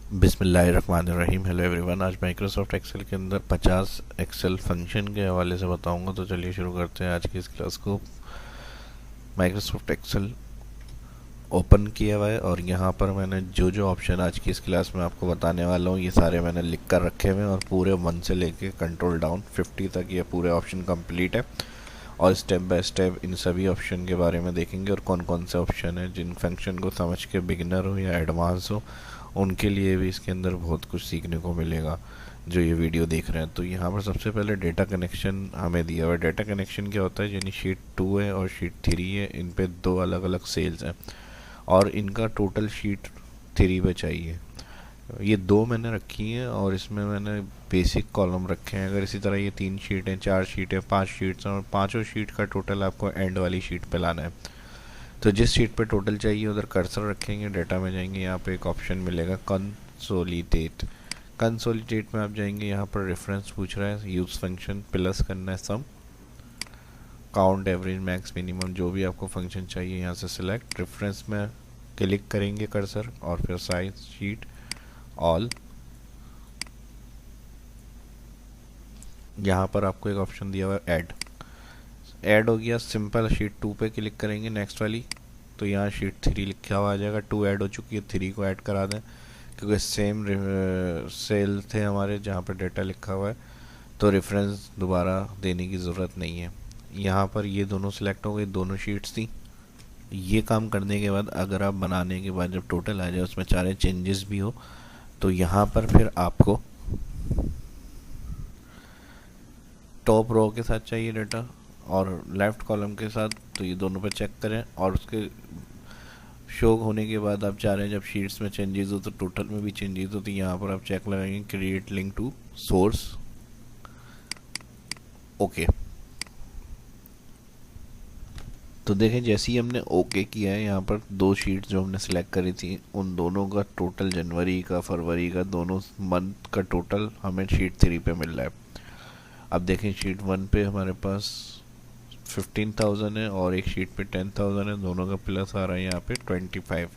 बिस्मिल्लाहिर्रहमानिर्रहीम। Hello everyone. आज Microsoft Excel के अंदर 50 एक्सेल फंक्शन के हवाले से बताऊंगा। तो चलिए शुरू करते हैं आज की इस क्लास को। माइक्रोसॉफ्ट एक्सेल ओपन किया हुआ है और यहाँ पर मैंने जो जो ऑप्शन आज की इस क्लास में आपको बताने वाला हूँ ये सारे मैंने लिख कर रखे हुए हैं और पूरे 1 से लेके कंट्रोल डाउन 50 तक ये पूरे ऑप्शन कंप्लीट है। और स्टेप बाय स्टेप इन सभी ऑप्शन के बारे में देखेंगे और कौन कौन से ऑप्शन है जिन फंक्शन को समझ के बिगिनर हो या एडवांस हो उनके लिए भी इसके अंदर बहुत कुछ सीखने को मिलेगा जो ये वीडियो देख रहे हैं। तो यहाँ पर सबसे पहले डेटा कनेक्शन हमें दिया हुआ है। डेटा कनेक्शन क्या होता है, यानी शीट 2 है और शीट 3 है, इन पे दो अलग अलग सेल्स हैं और इनका टोटल शीट 3 पे चाहिए। ये दो मैंने रखी हैं और इसमें मैंने बेसिक कॉलम रखे हैं। अगर इसी तरह ये 3 शीट हैं, 4 शीट है, 5 शीट्स हैं और पाँचों शीट का टोटल आपको एंड वाली शीट पे लाना है। तो जिस शीट पे टोटल चाहिए उधर कर्सर रखेंगे, डेटा में जाएंगे, यहाँ पे एक ऑप्शन मिलेगा कंसोलिडेट। कंसोलिडेट में आप जाएंगे, यहाँ पर रेफरेंस पूछ रहा है, यूज फंक्शन, प्लस करना है सम, काउंट, एवरेज, मैक्स, मिनिमम, जो भी आपको फंक्शन चाहिए यहाँ से सिलेक्ट। रेफरेंस में क्लिक करेंगे कर्सर और फिर साइज, शीट, ऑल। यहाँ पर आपको एक ऑप्शन दिया हुआ है ऐड। ऐड हो गया सिंपल। शीट 2 पे क्लिक करेंगे नेक्स्ट वाली, तो यहाँ शीट 3 लिखा हुआ आ जाएगा। 2 ऐड हो चुकी है, 3 को ऐड करा दें क्योंकि सेम सेल थे हमारे जहाँ पर डेटा लिखा हुआ है, तो रेफरेंस दोबारा देने की ज़रूरत नहीं है। यहाँ पर ये दोनों सिलेक्ट हो गई, दोनों शीट्स थी। ये काम करने के बाद अगर आप बनाने के बाद जब टोटल आ जाए उसमें चारे चेंजेस भी हो तो यहाँ पर फिर आपको टॉप रो के साथ चाहिए डेटा और लेफ्ट कॉलम के साथ, तो ये दोनों पे चेक करें और उसके शो होने के बाद आप चाह रहे हैं जब शीट्स में चेंजेस हो तो टोटल में भी चेंजेस हो, तो यहाँ पर आप चेक लगाएंगे create link to source, okay. तो देखें जैसे ही हमने ओके किया है, यहाँ पर दो शीट्स जो हमने सेलेक्ट करी थी उन दोनों का टोटल, जनवरी का, फरवरी का, दोनों मंथ का टोटल हमें शीट 3 पे मिल रहा है। अब देखें शीट 1 पे हमारे पास 15,000 है और एक शीट पे 10,000 है, दोनों का प्लस आ रहा है यहाँ पे 25।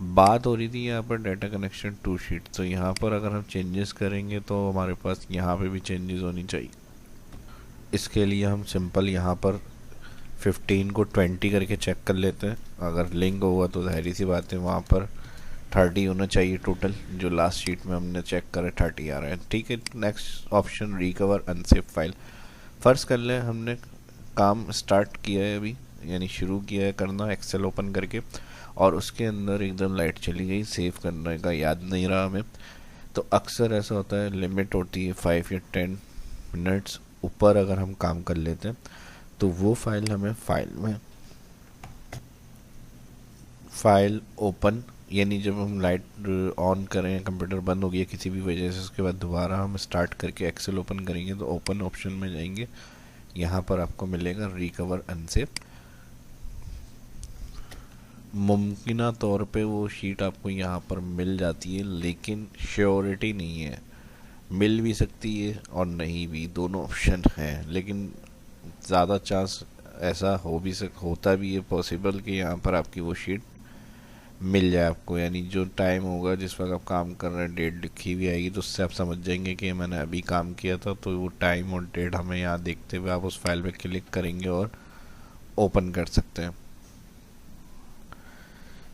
बात हो रही थी यहाँ पर डाटा कनेक्शन 2 शीट, तो यहाँ पर अगर हम चेंजेस करेंगे तो हमारे पास यहाँ पे भी चेंजेस होनी चाहिए। इसके लिए हम सिंपल यहाँ पर 15 को 20 करके चेक कर लेते हैं। अगर लिंक हुआ तो जाहिर सी बात है वहाँ पर 30 होना चाहिए टोटल, जो लास्ट शीट में हमने चेक करा 30 आ रहा है। ठीक है, next option recover unsave file. First कर लें हमने काम स्टार्ट किया है अभी, यानी शुरू किया है करना एक्सेल ओपन करके और उसके अंदर एकदम लाइट चली गई, सेव करने का याद नहीं रहा हमें। तो अक्सर ऐसा होता है, लिमिट होती है 5 या 10 मिनट्स ऊपर अगर हम काम कर लेते हैं तो वो फाइल हमें फाइल ओपन, यानी जब हम लाइट ऑन करें, कंप्यूटर बंद हो गया किसी भी वजह से, उसके बाद दोबारा हम स्टार्ट करके एक्सेल ओपन करेंगे तो ओपन ऑप्शन में जाएंगे, यहाँ पर आपको मिलेगा रिकवर अनसेव। मुमकिन तौर पे वो शीट आपको यहाँ पर मिल जाती है लेकिन श्योरिटी नहीं है, मिल भी सकती है और नहीं भी, दोनों ऑप्शन हैं, लेकिन ज़्यादा चांस ऐसा होता भी है पॉसिबल कि यहाँ पर आपकी वो शीट मिल जाए आपको, यानी जो टाइम होगा जिस वक्त आप काम कर रहे हैं डेट लिखी हुई आएगी तो उससे आप समझ जाएंगे कि मैंने अभी काम किया था, तो वो टाइम और डेट हमें यहाँ देखते हुए आप उस फाइल पे क्लिक करेंगे और ओपन कर सकते हैं।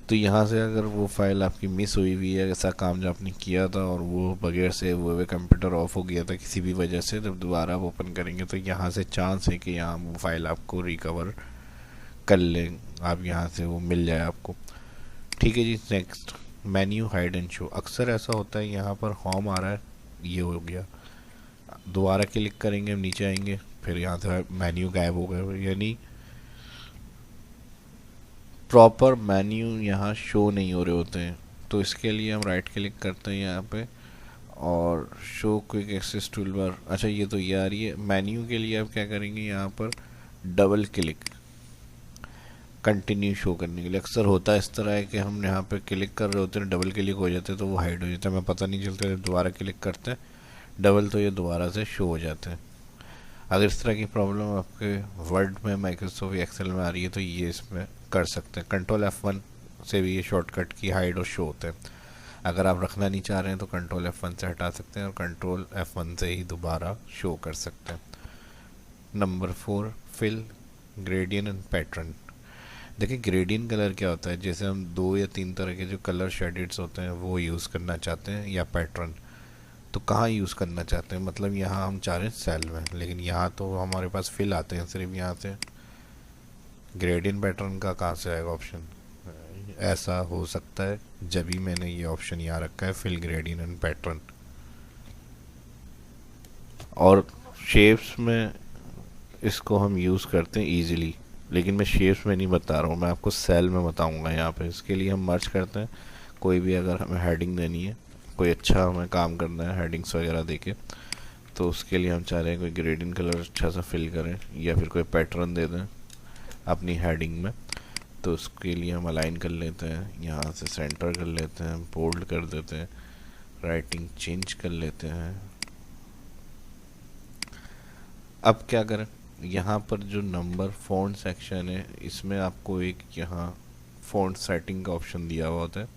तो यहाँ से अगर वो फाइल आपकी मिस हुई हुई है, ऐसा काम जो आपने किया था और वो बगैर से हुए कंप्यूटर ऑफ हो गया था किसी भी वजह से, जब दोबारा आप ओपन करेंगे तो यहाँ से चांस है कि यहाँ वो फाइल आपको रिकवर कर लें, आप यहाँ से वो मिल जाए आपको। ठीक है जी, next menu hide and show. अक्सर ऐसा होता है यहाँ पर होम आ रहा है, ये हो गया, दोबारा क्लिक करेंगे, हम नीचे आएंगे, फिर यहाँ से मेन्यू गायब हो गया, यानी प्रॉपर मेन्यू यहाँ शो नहीं हो रहे होते हैं। तो इसके लिए हम राइट क्लिक करते हैं यहाँ पे और show quick access tool bar. अच्छा, ये तो ये आ रही है। मेन्यू के लिए आप क्या करेंगे, यहाँ पर डबल क्लिक कंटिन्यू शो करने के लिए। अक्सर होता है इस तरह है कि हम यहाँ पे क्लिक कर रहे होते हैं, डबल क्लिक हो जाते हैं तो वो हाइड हो जाता है, हमें पता नहीं चलता, दोबारा क्लिक करते हैं डबल तो ये दोबारा से शो हो जाते हैं। अगर इस तरह की प्रॉब्लम आपके वर्ड में, माइक्रोसॉफ्ट एक्सेल में आ रही है तो ये इसमें कर सकते हैं। कंट्रोल F1 से भी ये शॉर्टकट की हाइड और शो होते हैं। अगर आप रखना नहीं चाह रहे हैं तो कंट्रोल F1 से हटा सकते हैं और कंट्रोल F1 से ही दोबारा शो कर सकते हैं। Number 4, fill gradient and pattern. देखिए ग्रेडियंट कलर क्या होता है, जैसे हम 2 या 3 तरह के जो कलर शेडेड्स होते हैं वो यूज़ करना चाहते हैं, या पैटर्न तो कहाँ यूज़ करना चाहते हैं, मतलब यहाँ हम चाह रहे हैं सेल में, लेकिन यहाँ तो हमारे पास फिल आते हैं सिर्फ यहाँ से, ग्रेडियंट पैटर्न का कहाँ से आएगा ऑप्शन। ऐसा हो सकता है जब भी मैंने ये ऑप्शन यहाँ रखा है, फिल ग्रेडियंट एंड पैटर्न। और शेप्स में इसको हम यूज़ करते हैं इजीली, लेकिन मैं शेप्स में नहीं बता रहा हूँ, मैं आपको सेल में बताऊँगा यहाँ पे। इसके लिए हम मर्ज करते हैं, कोई भी अगर हमें हेडिंग देनी है, कोई अच्छा हमें काम करना है हेडिंग्स वगैरह देके, तो उसके लिए हम चाह रहे हैं कोई ग्रेडियंट कलर अच्छा सा फिल करें या फिर कोई पैटर्न दे दें अपनी हेडिंग में। तो उसके लिए हम अलाइन कर लेते हैं, यहाँ से सेंटर कर लेते हैं, बोल्ड कर देते हैं, राइटिंग चेंज कर लेते हैं। अब क्या करें, यहाँ पर जो नंबर फ़ॉन्ट सेक्शन है इसमें आपको एक यहाँ फ़ॉन्ट सेटिंग का ऑप्शन दिया हुआ होता है,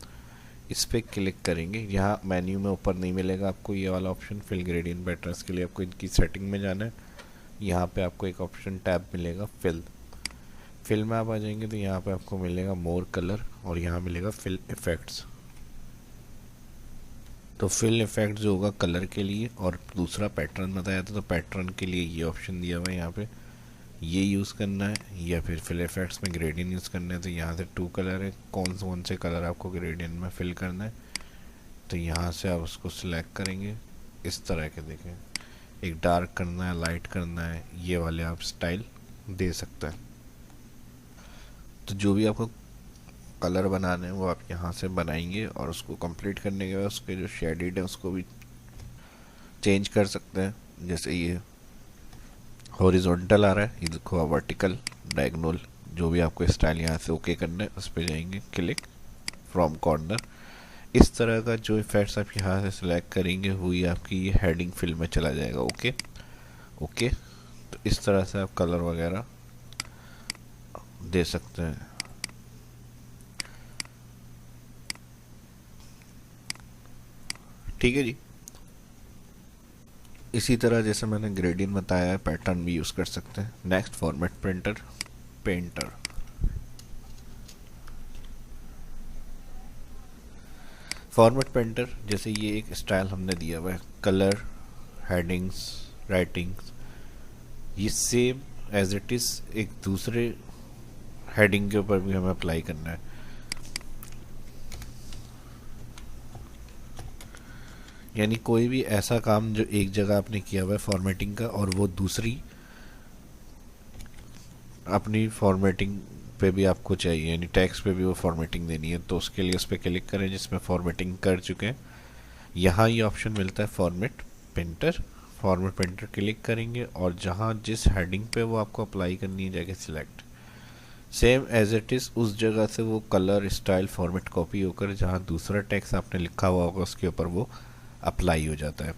इस पर क्लिक करेंगे। यहाँ मेन्यू में ऊपर नहीं मिलेगा आपको ये वाला ऑप्शन फिल ग्रेडियंट पैटर्न्स के लिए, आपको इनकी सेटिंग में जाना है। यहाँ पे आपको एक ऑप्शन टैब मिलेगा फिल में आप आ जाएंगे तो यहाँ पे आपको मिलेगा मोर कलर और यहाँ मिलेगा फिल इफ़ेक्ट्स। तो फिल इफ़ेक्ट जो होगा कलर के लिए, और दूसरा पैटर्न बताया था तो पैटर्न के लिए ये ऑप्शन दिया हुआ है, यहाँ पे ये यूज़ करना है, या फिर फिल इफ़ेक्ट्स में ग्रेडियंट यूज़ करना है। तो यहाँ से 2 कलर है, कौन से कलर आपको ग्रेडियंट में फिल करना है, तो यहाँ से आप उसको सिलेक्ट करेंगे। इस तरह के देखें, एक डार्क करना है, लाइट करना है, ये वाले आप स्टाइल दे सकते हैं। तो जो भी आपको कलर बनाने हैं वो आप यहाँ से बनाएंगे, और उसको कंप्लीट करने के बाद उसके जो शेडेड है उसको भी चेंज कर सकते हैं। जैसे ये हॉरिजॉन्टल आ रहा है, ये देखो वर्टिकल, डायगोनल, जो भी आपको स्टाइल यहाँ से ओके करना है उस पर जाएंगे, क्लिक फ्रॉम कॉर्नर। इस तरह का जो इफेक्ट्स आप यहाँ से सिलेक्ट करेंगे वही आपकी ये हेडिंग फिल में चला जाएगा। ओके। तो इस तरह से आप कलर वगैरह दे सकते हैं। ठीक है जी। इसी तरह जैसे मैंने ग्रेडियंट बताया है, पैटर्न भी यूज़ कर सकते हैं। Next format painter. Format painter जैसे ये एक स्टाइल हमने दिया हुआ है, कलर, हेडिंग्स, राइटिंग्स, ये सेम एज इट इज़ एक दूसरे हेडिंग के ऊपर भी हमें अप्लाई करना है। यानी कोई भी ऐसा काम जो एक जगह आपने किया हुआ है फॉर्मेटिंग का, और वो दूसरी अपनी फॉर्मेटिंग पे भी आपको चाहिए, यानी टेक्स्ट पे भी वो फॉर्मेटिंग देनी है, तो उसके लिए उस पर क्लिक करें जिसमें फॉर्मेटिंग कर चुके हैं। यहाँ ये ऑप्शन मिलता है फॉर्मेट पेंटर क्लिक करेंगे, और जहाँ जिस हेडिंग पे वो आपको अप्लाई करनी है जाके select, same as it is उस जगह से वो कलर, स्टाइल, फॉर्मेट कॉपी होकर जहाँ दूसरा टेक्स्ट आपने लिखा हुआ होगा उसके ऊपर वो अप्लाई हो जाता है।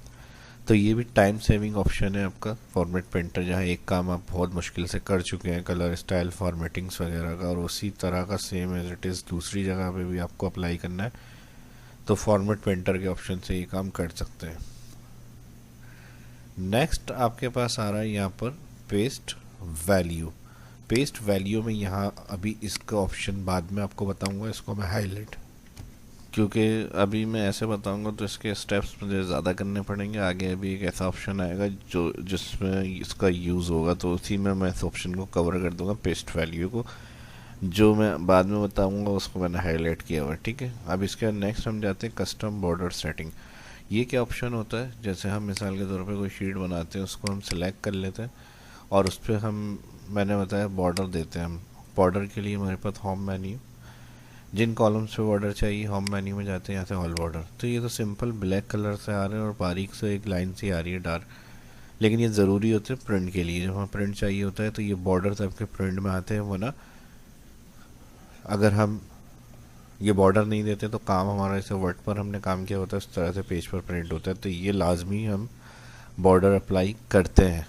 तो ये भी टाइम सेविंग ऑप्शन है आपका फॉर्मेट पेंटर, जहाँ एक काम आप बहुत मुश्किल से कर चुके हैं कलर, स्टाइल, फॉर्मेटिंग्स वगैरह का, और उसी तरह का सेम एज इट इज़ दूसरी जगह पे भी आपको अप्लाई करना है, तो फॉर्मेट पेंटर के ऑप्शन से ये काम कर सकते हैं। नेक्स्ट आपके पास आ रहा है यहाँ पर पेस्ट वैल्यू में यहाँ अभी इसका ऑप्शन बाद में आपको बताऊंगा, इसको मैं हाईलाइट, क्योंकि अभी मैं ऐसे बताऊंगा तो इसके स्टेप्स मुझे ज़्यादा करने पड़ेंगे। आगे अभी एक ऐसा ऑप्शन आएगा जिसमें इसका यूज़ होगा, तो उसी में मैं इस ऑप्शन को कवर कर दूंगा, पेस्ट वैल्यू को, जो मैं बाद में बताऊंगा उसको मैंने हाईलाइट किया हुआ है। ठीक है, अब इसके बाद नेक्स्ट हम जाते हैं कस्टम बॉर्डर सेटिंग। ये क्या ऑप्शन होता है, जैसे हम मिसाल के तौर पर कोई शीट बनाते हैं, उसको हम सिलेक्ट कर लेते हैं और उस पर मैंने बताया बॉर्डर देते हैं। हम बॉर्डर के लिए हमारे पास होम मेन्यू, जिन कॉलम्स पे बॉर्डर चाहिए होम मेन्यू में जाते हैं, यहाँ से ऑल बॉर्डर। तो ये तो सिंपल ब्लैक कलर से आ रहे हैं और बारीक से एक लाइन सी आ रही है डार्क, लेकिन ये ज़रूरी होते हैं प्रिंट के लिए। जब हमें प्रिंट चाहिए होता है तो ये बॉर्डर आपके प्रिंट में आते हैं, वरना अगर हम ये बॉर्डर नहीं देते तो काम हमारा जैसे वर्ड पर हमने काम किया होता है उस तरह से पेज पर प्रिंट होता है। तो ये लाजमी हम बॉर्डर अप्लाई करते हैं,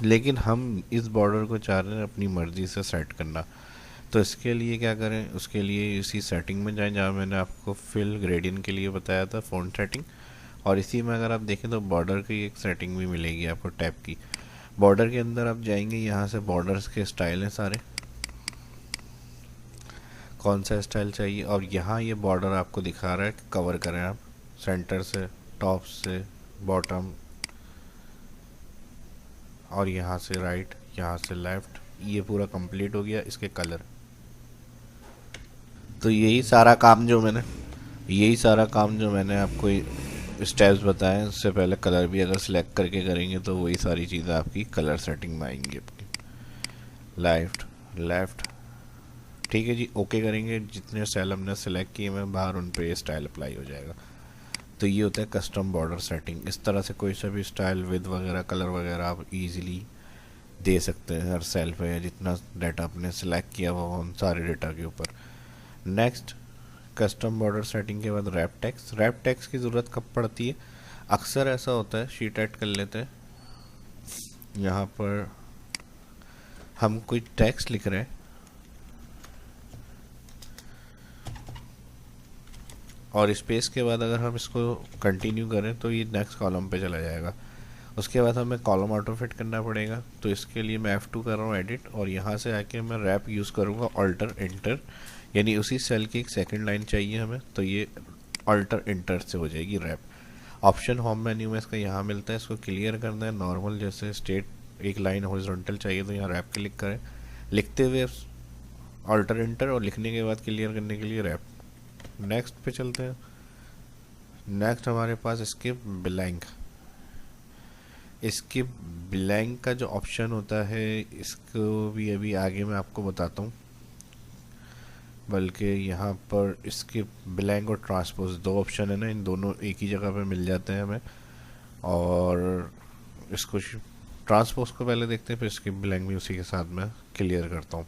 लेकिन हम इस बॉर्डर को चाह रहे हैं अपनी मर्ज़ी से सेट करना। तो इसके लिए क्या करें, उसके लिए इसी सेटिंग में जाएं जहाँ मैंने आपको फिल ग्रेडियंट के लिए बताया था, फ़ॉन्ट सेटिंग। और इसी में अगर आप देखें तो बॉर्डर की एक सेटिंग भी मिलेगी आपको टैब की। बॉर्डर के अंदर आप जाएंगे, यहाँ से बॉर्डर्स के स्टाइल हैं सारे, कौन सा स्टाइल चाहिए। और यहाँ ये बॉर्डर आपको दिखा रहा है कि कवर करें आप सेंटर से, टॉप से, बॉटम, और यहाँ से राइट, यहाँ से लेफ़्ट। ये पूरा कंप्लीट हो गया। इसके कलर, तो यही सारा काम जो मैंने आपको स्टेप्स बताए, उससे पहले कलर भी अगर सिलेक्ट करके करेंगे तो वही सारी चीज़ें आपकी कलर सेटिंग में आएंगी आपकी। लेफ्ट लेफ्ट, ठीक है जी, ओके करेंगे। जितने स्टाइल हमने सेलेक्ट किए हैं बाहर, उन पे ये स्टाइल अप्लाई हो जाएगा। तो ये होता है कस्टम बॉर्डर सेटिंग। इस तरह से कोई सा भी स्टाइल, विद वगैरह, कलर वगैरह आप इजीली दे सकते हैं हर सेल पे, या जितना डाटा आपने सेलेक्ट किया हुआ उन सारे डाटा के ऊपर। नेक्स्ट, कस्टम बॉर्डर सेटिंग के बाद रैप टेक्स्ट। रैप टेक्स्ट की ज़रूरत कब पड़ती है? अक्सर ऐसा होता है, शीट ऐड कर लेते हैं, यहाँ पर हम कोई टेक्स्ट लिख रहे हैं और स्पेस के बाद अगर हम इसको कंटिन्यू करें तो ये नेक्स्ट कॉलम पे चला जाएगा। उसके बाद हमें कॉलम ऑटो फिट करना पड़ेगा। तो इसके लिए मैं F2 कर रहा हूँ एडिट, और यहाँ से आके मैं रैप यूज़ करूँगा, ऑल्टर इंटर, यानी उसी सेल की एक सेकंड लाइन चाहिए हमें, तो ये ऑल्टर इंटर से हो जाएगी रैप। ऑप्शन होम मेन्यू में इसका यहाँ मिलता है, इसको क्लियर करना है। नॉर्मल जैसे स्टेट एक लाइन हॉरिजॉन्टल चाहिए तो यहाँ रैप क्लिक करें, लिखते हुए ऑल्टर इंटर, और लिखने के बाद क्लियर करने के लिए रैप। नेक्स्ट पे चलते हैं। नेक्स्ट हमारे पास स्किप ब्लैंक। इसके ब्लैंक का जो ऑप्शन होता है, इसको भी अभी आगे मैं आपको बताता हूँ, बल्कि यहाँ पर इसके ब्लैंक और ट्रांसपोज दो ऑप्शन है ना, इन दोनों एक ही जगह पे मिल जाते हैं हमें। और इसको ट्रांसपोज को पहले देखते हैं, फिर इसके ब्लैंक भी उसी के साथ मैं क्लियर करता हूँ।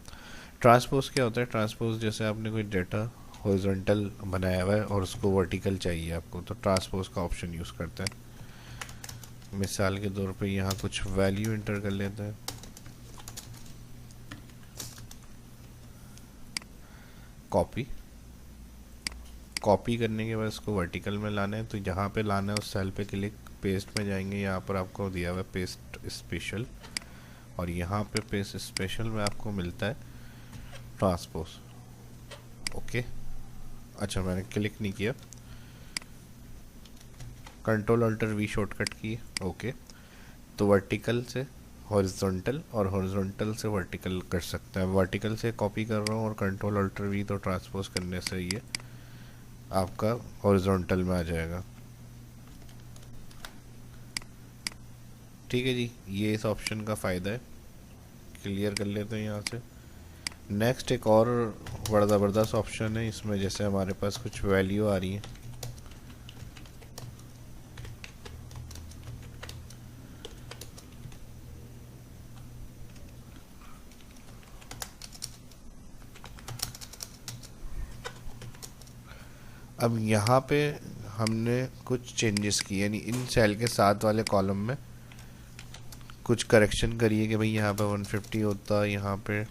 ट्रांसपोज क्या होता है? ट्रांसपोज जैसे आपने कोई डेटा हॉरिजॉन्टल बनाया हुआ है और उसको वर्टिकल चाहिए आपको, तो ट्रांसपोज का ऑप्शन यूज़ करते हैं। मिसाल के तौर पे यहाँ कुछ वैल्यू इंटर कर लेते हैं, कॉपी करने के बाद इसको वर्टिकल में लाना है। तो जहाँ पे लाना है उस सेल पे क्लिक, पेस्ट में जाएंगे, यहाँ पर आपको दिया हुआ है पेस्ट स्पेशल, और यहाँ पे पेस्ट स्पेशल में आपको मिलता है ट्रांसपोज। ओके, अच्छा मैंने क्लिक नहीं किया, कंट्रोल अल्टर वी शॉर्टकट की। ओके, तो वर्टिकल से हॉरिजॉन्टल और हॉरिजॉन्टल से वर्टिकल कर सकते हैं। वर्टिकल से कॉपी कर रहा हूँ और कंट्रोल अल्टर वी, तो ट्रांसपोज करने से ये आपका हॉरिजॉन्टल में आ जाएगा। ठीक है जी, ये इस ऑप्शन का फ़ायदा है। क्लियर कर लेते हैं यहाँ से। नेक्स्ट एक और बड़ा ज़बरदस्त ऑप्शन है इसमें, जैसे हमारे पास कुछ वैल्यू आ रही है, अब यहाँ पे हमने कुछ चेंजेस किए, यानी इन सेल के साथ वाले कॉलम में कुछ करेक्शन करिए कि भाई यहाँ पे 150 होता, यहाँ पे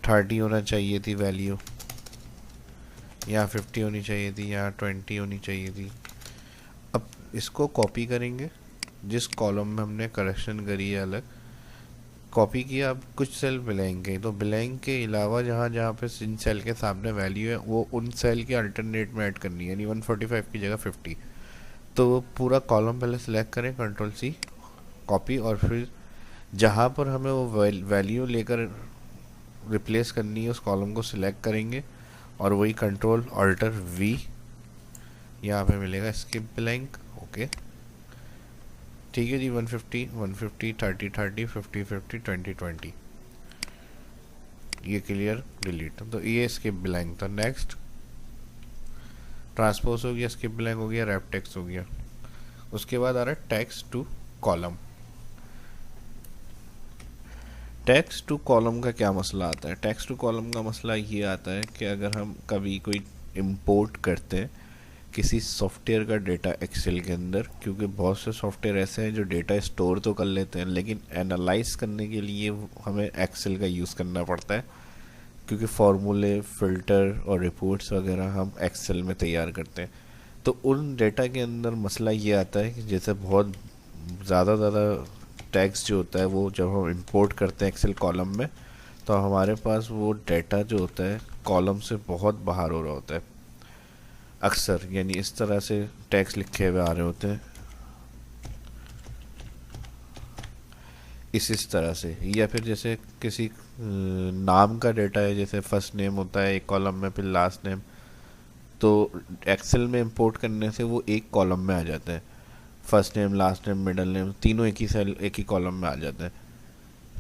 30 होना चाहिए थी वैल्यू, यहाँ 50 होनी चाहिए थी, यहाँ 20 होनी चाहिए थी। अब इसको कॉपी करेंगे, जिस कॉलम में हमने करेक्शन करी है अलग कॉपी किया। अब कुछ सेल ब्लैंक है, तो ब्लैंक के अलावा जहाँ जहाँ पे इन सेल के सामने वैल्यू है वो उन सेल के अल्टरनेट में ऐड करनी है, यानी 145 की जगह 50। तो पूरा कॉलम पहले सेलेक्ट करें, कंट्रोल सी कॉपी, और फिर जहाँ पर हमें वो वैल्यू लेकर रिप्लेस करनी है उस कॉलम को सिलेक्ट करेंगे, और वही कंट्रोल अल्टर वी, यहाँ पे मिलेगा स्किप ब्लैंक। ओके, ठीक है जी, 150 150 30 30 50 50 20 20, ये क्लियर डिलीट। तो ये स्किप ब्लैंक था। नेक्स्ट ट्रांसपोज हो गया, स्किप ब्लैंक हो गया, रैप टेक्स्ट हो गया। उसके बाद आ रहा है text to column. Text to column का क्या मसला आता है? टेक्स्ट टू कॉलम का मसला ये आता है कि अगर हम कभी कोई इंपोर्ट करते हैं किसी सॉफ्टवेयर का डेटा एक्सेल के अंदर, क्योंकि बहुत से सॉफ्टवेयर ऐसे हैं जो डेटा स्टोर तो कर लेते हैं लेकिन एनालाइज करने के लिए हमें एक्सेल का यूज़ करना पड़ता है। क्योंकि फार्मूले, फिल्टर और रिपोर्ट्स वगैरह हम एक्सेल में तैयार करते हैं। तो उन डेटा के अंदर मसला ये आता है कि जैसे बहुत ज़्यादा टैक्स जो होता है वो जब हम इंपोर्ट करते हैं एक्सेल कॉलम में, तो हमारे पास वो डेटा जो होता है कॉलम से बहुत बाहर हो रहा होता है अक्सर, यानी इस तरह से टैक्स लिखे हुए आ रहे होते हैं इस तरह से। या फिर जैसे किसी नाम का डेटा है, जैसे फर्स्ट नेम होता है एक कॉलम में, फिर लास्ट नेम, तो एक्सेल में इंपोर्ट करने से वो एक कॉलम में आ जाते हैं। First name, last name, middle name तीनों एक ही सेल, एक ही कॉलम में आ जाते हैं।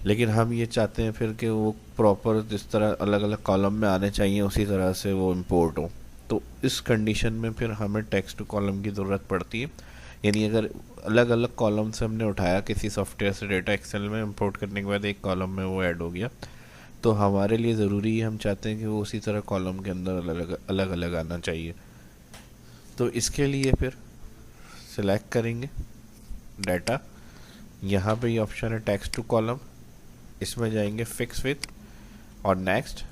लेकिन हम ये चाहते हैं फिर कि वो प्रॉपर जिस तरह अलग अलग कॉलम में आने चाहिए उसी तरह से वो इंपोर्ट हो। तो इस कंडीशन में फिर हमें टेक्स्ट टू कॉलम की ज़रूरत पड़ती है। यानी अगर अलग अलग कॉलम से हमने उठाया किसी सॉफ्टवेयर से डेटा एक्सेल में, इंपोर्ट करने के बाद एक कॉलम में वो ऐड हो गया, तो हमारे लिए ज़रूरी है, हम चाहते हैं कि वो उसी तरह कॉलम के अंदर अलग अलग आना चाहिए। तो इसके लिए फिर सिलेक्ट करेंगे डाटा, यहाँ पे ये ऑप्शन है टेक्स्ट टू कॉलम, इसमें जाएंगे फिक्स विथ और नेक्स्ट।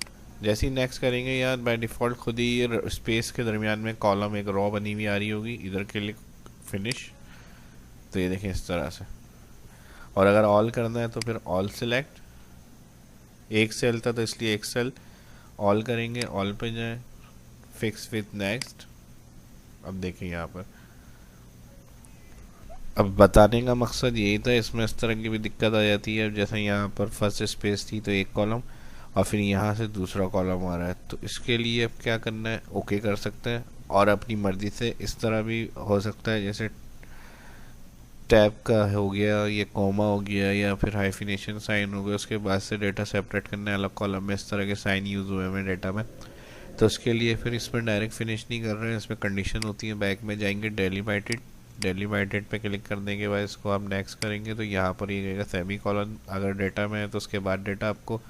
जैसे ही नेक्स्ट करेंगे यार बाय डिफ़ॉल्ट खुद ही ये स्पेस के दरमियान में कॉलम एक रॉ बनी हुई आ रही होगी, इधर के लिए फिनिश। तो ये देखें इस तरह से। और अगर ऑल करना है तो फिर ऑल सिलेक्ट, एक सेल था तो इसलिए एक सेल ऑल करेंगे, ऑल पे जाएं, फिक्स विथ नेक्स्ट। अब देखें यहाँ पर, अब बताने का मकसद यही था, इसमें इस तरह की भी दिक्कत आ जाती है। जैसे यहाँ पर फर्स्ट स्पेस थी तो एक कॉलम और फिर यहाँ से दूसरा कॉलम आ रहा है, तो इसके लिए अब क्या करना है, ओके कर सकते हैं। और अपनी मर्ज़ी से इस तरह भी हो सकता है, जैसे टैब का हो गया, ये कॉमा हो गया, या फिर हाइफिनेशन साइन हो गया, उसके बाद से डेटा सेपरेट करने अलग कॉलम में इस तरह के साइन यूज़ हुए हैं डेटा में। तो उसके लिए फिर इसमें डायरेक्ट फिनिश नहीं कर रहे हैं, इसमें कंडीशन होती है। बैक में जाएंगे, डेली बाई डेट पे क्लिक करने के बाद इसको आप नेक्स्ट करेंगे तो यहाँ पर ये कहेगा सेमी कॉलन अगर डेटा में है तो उसके बाद डेटा आपको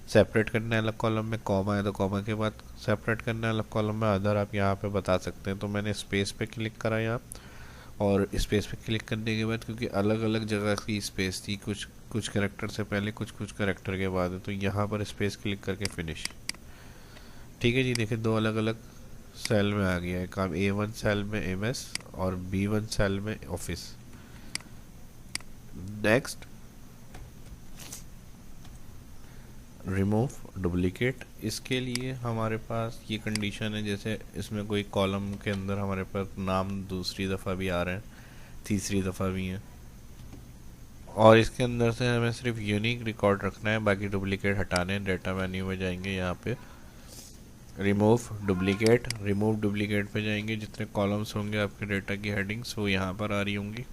सेपरेट करना है अलग कॉलम में, कॉमा है तो कॉमा के बाद सेपरेट करना है अलग कॉलम में, अदर आप यहाँ पे बता सकते हैं। तो मैंने स्पेस पे क्लिक करा यहाँ, और स्पेस पे क्लिक करने के बाद क्योंकि अलग अलग जगह की स्पेस थी, कुछ कैरेक्टर से पहले, कुछ कैरेक्टर के बाद, तो यहाँ पर स्पेस क्लिक करके फिनिश। ठीक है जी, देखिए दो अलग अलग सेल में आ गया है काम, A1 सेल में MS और B1 सेल में ऑफिस। Next, remove duplicate. इसके लिए हमारे पास ये कंडीशन है, जैसे इसमें कोई कॉलम के अंदर हमारे पास नाम दूसरी दफ़ा भी आ रहे हैं, तीसरी दफ़ा भी हैं, और इसके अंदर से हमें सिर्फ यूनिक रिकॉर्ड रखना है, बाकी डुप्लीकेट हटाने। डेटा मेन्यू में जाएंगे, यहाँ पे रिमूव डुप्लीकेट पे जाएंगे, जितने कॉलम्स होंगे आपके डेटा की हेडिंग्स वो यहाँ पर आ रही होंगी।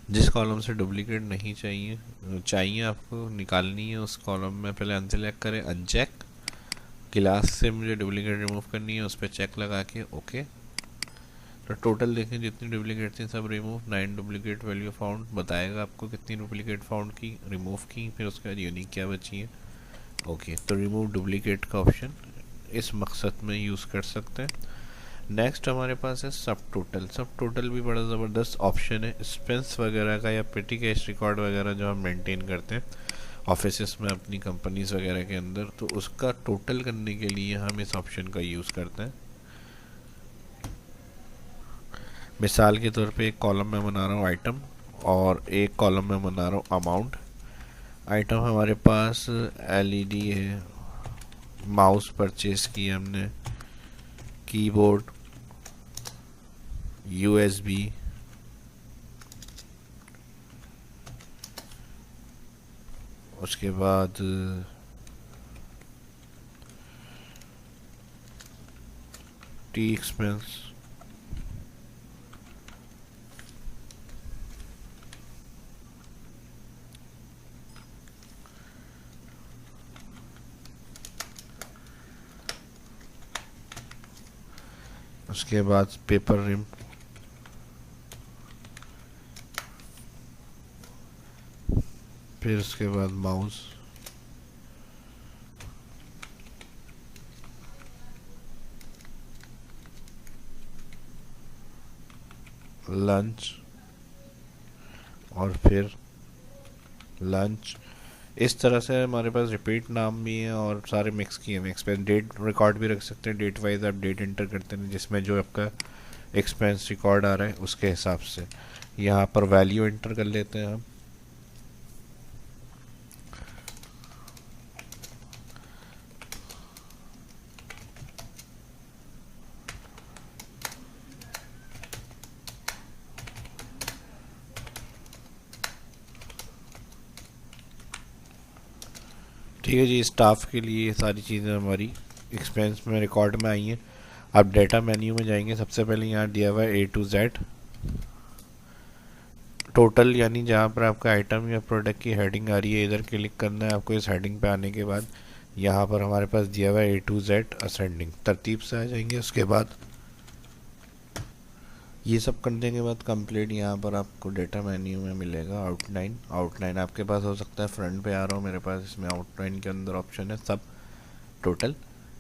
जिस कॉलम से डुप्लीकेट नहीं चाहिए आपको निकालनी है, उस कॉलम में पहले अनसेलेक्ट करें, अनचेक। क्लास से मुझे डुप्लीकेट रिमूव करनी है, उस पर चेक लगा के ओके। तो टोटल देखें जितनी डुप्लीकेट थी सब रिमूव, 9 डुप्लीकेट वैल्यू फाउंड बताएगा आपको कितनी डुप्लीकेट फाउंड की, रिमूव की, फिर उसके बाद यूनिक क्या बची है। ओके, तो रिमूव डुप्लीकेट का ऑप्शन इस मकसद में यूज़ कर सकते हैं। नेक्स्ट हमारे पास है सब टोटल भी बड़ा ज़बरदस्त ऑप्शन है। एक्सपेंस वगैरह का या पेटी कैश रिकॉर्ड वगैरह जो हम मेंटेन करते हैं ऑफिस में अपनी कंपनीज वगैरह के अंदर, तो उसका टोटल करने के लिए हम इस ऑप्शन का यूज़ करते हैं। मिसाल के तौर पे एक कॉलम में बना रहा हूँ आइटम और एक कॉलम में बना रहा हूँ अमाउंट। आइटम हमारे पास LED है, माउस परचेज की हमने, कीबोर्ड, USB, उसके बाद टी एक्सपेंस, उसके बाद पेपर रिम, फिर उसके बाद माउस, लंच, और फिर लंच, इस तरह से हमारे पास रिपीट नाम भी है और सारे मिक्स किए हुए एक्सपेंस डेट रिकॉर्ड भी रख सकते हैं। डेट वाइज आप डेट इंटर करते हैं जिसमें जो आपका एक्सपेंस रिकॉर्ड आ रहा है उसके हिसाब से। यहाँ पर वैल्यू इंटर कर लेते हैं हम। ठीक है जी, स्टाफ के लिए ये सारी चीज़ें हमारी एक्सपेंस में रिकॉर्ड में आई हैं। आप डेटा मेन्यू में जाएंगे, सबसे पहले यहाँ दिया हुआ है A to Z टोटल, यानी जहाँ पर आपका आइटम या प्रोडक्ट की हेडिंग आ रही है इधर क्लिक करना है आपको। इस हेडिंग पे आने के बाद यहाँ पर हमारे पास दिया हुआ है A to Z असेंडिंग, तरतीब से आ जाएंगे। उसके बाद ये सब करने के बाद कंप्लीट यहाँ पर आपको डेटा मेन्यू में मिलेगा आउटलाइन। आउटलाइन आपके पास हो सकता है फ्रंट पे आ रहा हो, मेरे पास इसमें आउटलाइन के अंदर ऑप्शन है सब टोटल।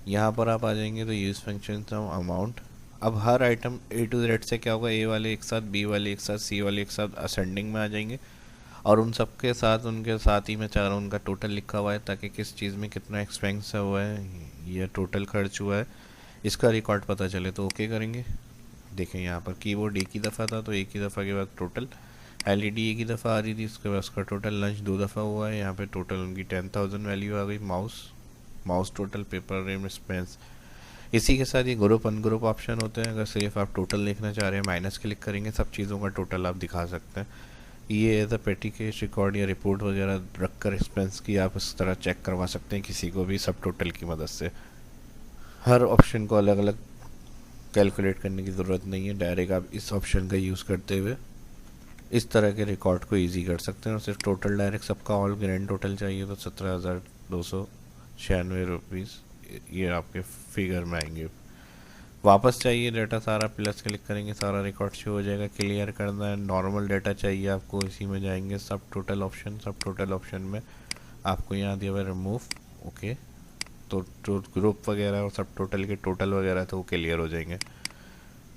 यहाँ पर आप आ जाएंगे तो यूज़ फंक्शन अमाउंट। अब हर आइटम A to Z से क्या होगा, ए वाले एक साथ, बी वाले एक साथ, सी वाले एक साथ असेंडिंग में आ जाएंगे और उन सब के साथ उनके साथ ही में चारों उनका टोटल लिखा हुआ है ताकि किस चीज़ में कितना एक्सपेंस हुआ है या टोटल खर्च हुआ है इसका रिकॉर्ड पता चले। तो ओके करेंगे। देखें यहाँ पर कीबोर्ड एक ही दफ़ा था तो एक ही दफ़ा के बाद टोटल, LED एक ही दफ़ा आ रही थी उसके बाद उसका टोटल, लंच 2 दफ़ा हुआ है। यहाँ पे टोटल उनकी 10,000 वैल्यू आ गई। Mouse total, paper ream expense. इसी के साथ ये ग्रुप अनग्रुप ऑप्शन होते हैं। अगर सिर्फ आप टोटल देखना चाह रहे हैं माइनस क्लिक करेंगे सब चीज़ों का टोटल आप दिखा सकते हैं। ये एज अ पेटी केस रिकॉर्ड या रिपोर्ट वगैरह रखकर एक्सपेंस की आप इस तरह चेक करवा सकते हैं किसी को भी सब टोटल की मदद से। हर ऑप्शन को अलग अलग कैलकुलेट करने की ज़रूरत नहीं है, डायरेक्ट आप इस ऑप्शन का यूज़ करते हुए इस तरह के रिकॉर्ड को इजी कर सकते हैं। और सिर्फ टोटल डायरेक्ट सबका ऑल ग्रैंड टोटल चाहिए तो 17,296 रुपीज़ ये आपके फिगर में आएंगे। वापस चाहिए डाटा सारा, प्लस क्लिक करेंगे सारा रिकॉर्ड शो हो जाएगा। क्लियर करना है, नॉर्मल डाटा चाहिए आपको, इसी में जाएंगे सब टोटल ऑप्शन। सब टोटल ऑप्शन में आपको यहाँ दिया हुआ रिमूव, ओके। तो ग्रुप वगैरह और सब टोटल के टोटल वगैरह तो वो क्लियर हो जाएंगे।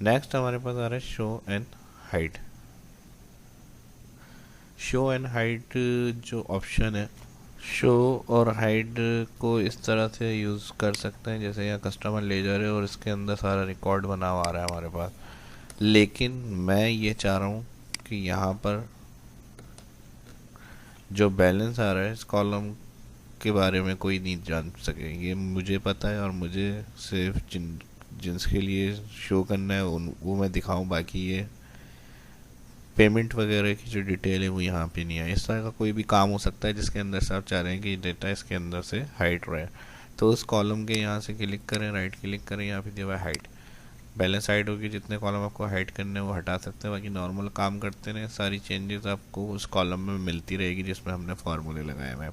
नेक्स्ट हमारे पास आ रहा है show and hide. Show and hide जो ऑप्शन है, शो और हाइड को इस तरह से यूज़ कर सकते हैं जैसे यहाँ कस्टमर लेजर है और इसके अंदर सारा रिकॉर्ड बना हुआ आ रहा है हमारे पास, लेकिन मैं ये चाह रहा हूँ कि यहाँ पर जो बैलेंस आ रहा है इस कॉलम के बारे में कोई नहीं जान सके। ये मुझे पता है और मुझे सिर्फ जिनके लिए शो करना है वो मैं दिखाऊं, बाकी ये पेमेंट वगैरह की जो डिटेल है वो यहाँ पे नहीं है। इस तरह का कोई भी काम हो सकता है जिसके अंदर से आप चाह रहे हैं कि डेटा इसके अंदर से हाइड रहे, तो उस कॉलम के यहाँ से क्लिक करें, राइट क्लिक करें, यहाँ पे दिया हुआ हाइड। बैलेंस हाइड होगी, जितने कॉलम आपको हाइड करने हैं वो हटा सकते हैं, बाकी नॉर्मल काम करते रहें, सारी चेंजेस आपको उस कॉलम में मिलती रहेगी जिसमें हमने फार्मूले लगाए हुए हैं।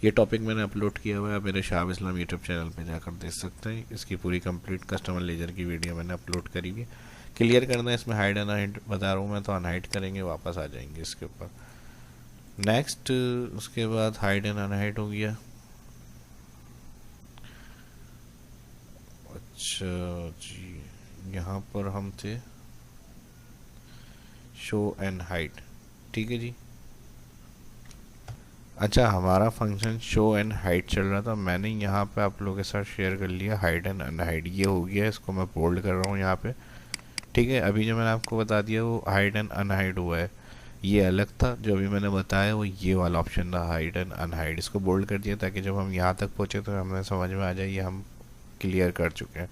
ये टॉपिक मैंने अपलोड किया हुआ है, आप मेरे शाह इस्लाम यूट्यूब चैनल पे जाकर देख सकते हैं। इसकी पूरी कंप्लीट कस्टमर लेजर की वीडियो मैंने अपलोड करी हुई है। क्लियर करना है, इसमें हाइड अनहाइड बता रहा हूँ मैं, तो अनहाइड करेंगे वापस आ जाएंगे इसके ऊपर। नेक्स्ट उसके बाद हाइड एंड अनहाइड हो गया। अच्छा जी, यहाँ पर हम थे शो एंड हाइड, ठीक है जी। अच्छा, हमारा फंक्शन शो एंड हाइड चल रहा था, मैंने यहाँ पे आप लोगों के साथ शेयर कर लिया हाइड एंड अनहाइड। ये हो गया, इसको मैं बोल्ड कर रहा हूँ यहाँ पे, ठीक है। अभी जो मैंने आपको बता दिया वो हाइड एंड अनहाइड हुआ है, ये अलग था। जो अभी मैंने बताया वो ये वाला ऑप्शन था हाइड एंड अनहाइड। इसको बोल्ड कर दिया ताकि जब हम यहाँ तक पहुँचे तो हमें समझ में आ जाए ये हम क्लियर कर चुके हैं।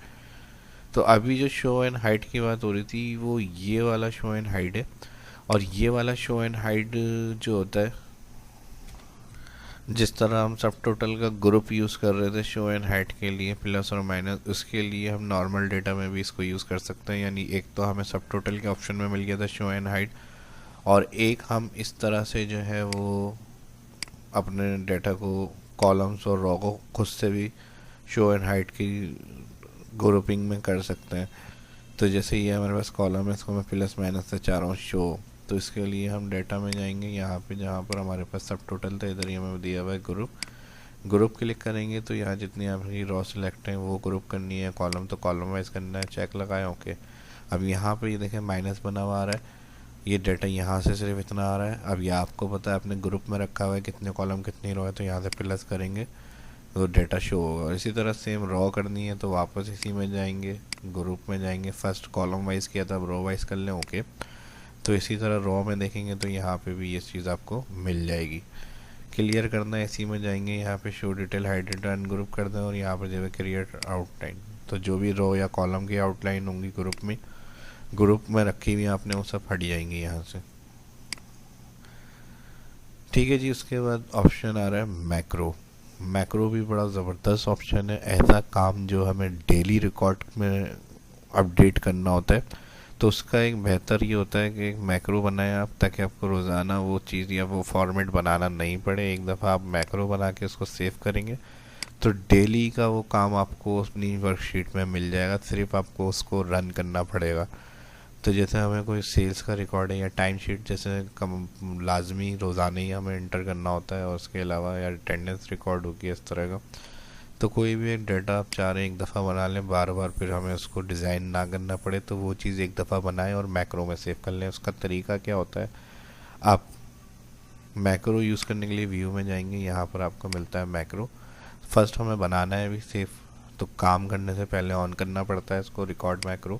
तो अभी जो शो एंड हाइड की बात हो रही थी वो ये वाला शो एंड हाइड है। और ये वाला शो एंड हाइड जो होता है, जिस तरह हम सब टोटल का ग्रुप यूज़ कर रहे थे शो एंड हाइड के लिए प्लस और माइनस, उसके लिए हम नॉर्मल डेटा में भी इसको यूज़ कर सकते हैं। यानी एक तो हमें सब टोटल के ऑप्शन में मिल गया था शो एंड हाइड, और एक हम इस तरह से जो है वो अपने डेटा को कॉलम्स और रो को खुद से भी शो एंड हाइड की ग्रुपिंग में कर सकते हैं। तो जैसे ये हमारे पास कॉलम है, इसको मैं प्लस माइनस से चाह रहा हूँ शो, तो इसके लिए हम डेटा में जाएंगे, यहाँ पे जहाँ पर हमारे पास सब टोटल था इधर ही हमें दिया हुआ है ग्रुप क्लिक करेंगे तो यहाँ जितनी आपकी रॉ सिलेक्ट है वो ग्रुप करनी है, कॉलम तो कॉलम वाइज करना है, चेक लगाए ओके। अब यहाँ पे ये देखें माइनस बना हुआ आ रहा है, ये डाटा यहाँ से सिर्फ इतना आ रहा है। अब ये आपको पता है, अपने ग्रुप में रखा हुआ है कितने कॉलम कितनी रो है, तो यहाँ से प्लस करेंगे तो डाटा शो होगा। इसी तरह सेम रॉ करनी है तो वापस इसी में जाएंगे, ग्रुप में जाएंगे, फर्स्ट कॉलम वाइज किया था, अब रो वाइज कर लें। ओके, तो इसी तरह रॉ में देखेंगे तो यहाँ पे भी ये चीज़ आपको मिल जाएगी। क्लियर करना है, इसी में जाएंगे, यहाँ पे show detail hide data ungroup कर दें और यहाँ पर जो है क्रिएट आउटलाइन, तो जो भी रो या कॉलम की आउटलाइन होंगी ग्रुप में रखी हुई आपने वो सब हट जाएंगी यहाँ से। ठीक है जी। उसके बाद ऑप्शन आ रहा है मैक्रो। मैक्रो भी बड़ा ज़बरदस्त ऑप्शन है। ऐसा काम जो हमें डेली रिकॉर्ड में अपडेट करना होता है तो उसका एक बेहतर ये होता है कि एक मैक्रो बनाएं आप, ताकि आपको रोज़ाना वो चीज़ या वो फॉर्मेट बनाना नहीं पड़े। एक दफ़ा आप मैक्रो बना के उसको सेव करेंगे तो डेली का वो काम आपको अपनी वर्कशीट में मिल जाएगा, सिर्फ आपको उसको रन करना पड़ेगा। तो जैसे हमें कोई सेल्स का रिकॉर्ड है या टाइम शीट जैसे कम लाजमी रोज़ाना ही हमें इंटर करना होता है, और उसके अलावा या अटेंडेंस रिकॉर्ड होगी इस तरह का, तो कोई भी एक डाटा आप चाह रहे हैं एक दफ़ा बना लें, बार बार फिर हमें उसको डिज़ाइन ना करना पड़े, तो वो चीज़ एक दफ़ा बनाएं और मैक्रो में सेव कर लें। उसका तरीका क्या होता है, आप मैक्रो यूज़ करने के लिए व्यू में जाएंगे, यहाँ पर आपको मिलता है मैक्रो। फर्स्ट हमें बनाना है अभी सेव, तो काम करने से पहले ऑन करना पड़ता है इसको, रिकॉर्ड मैक्रो।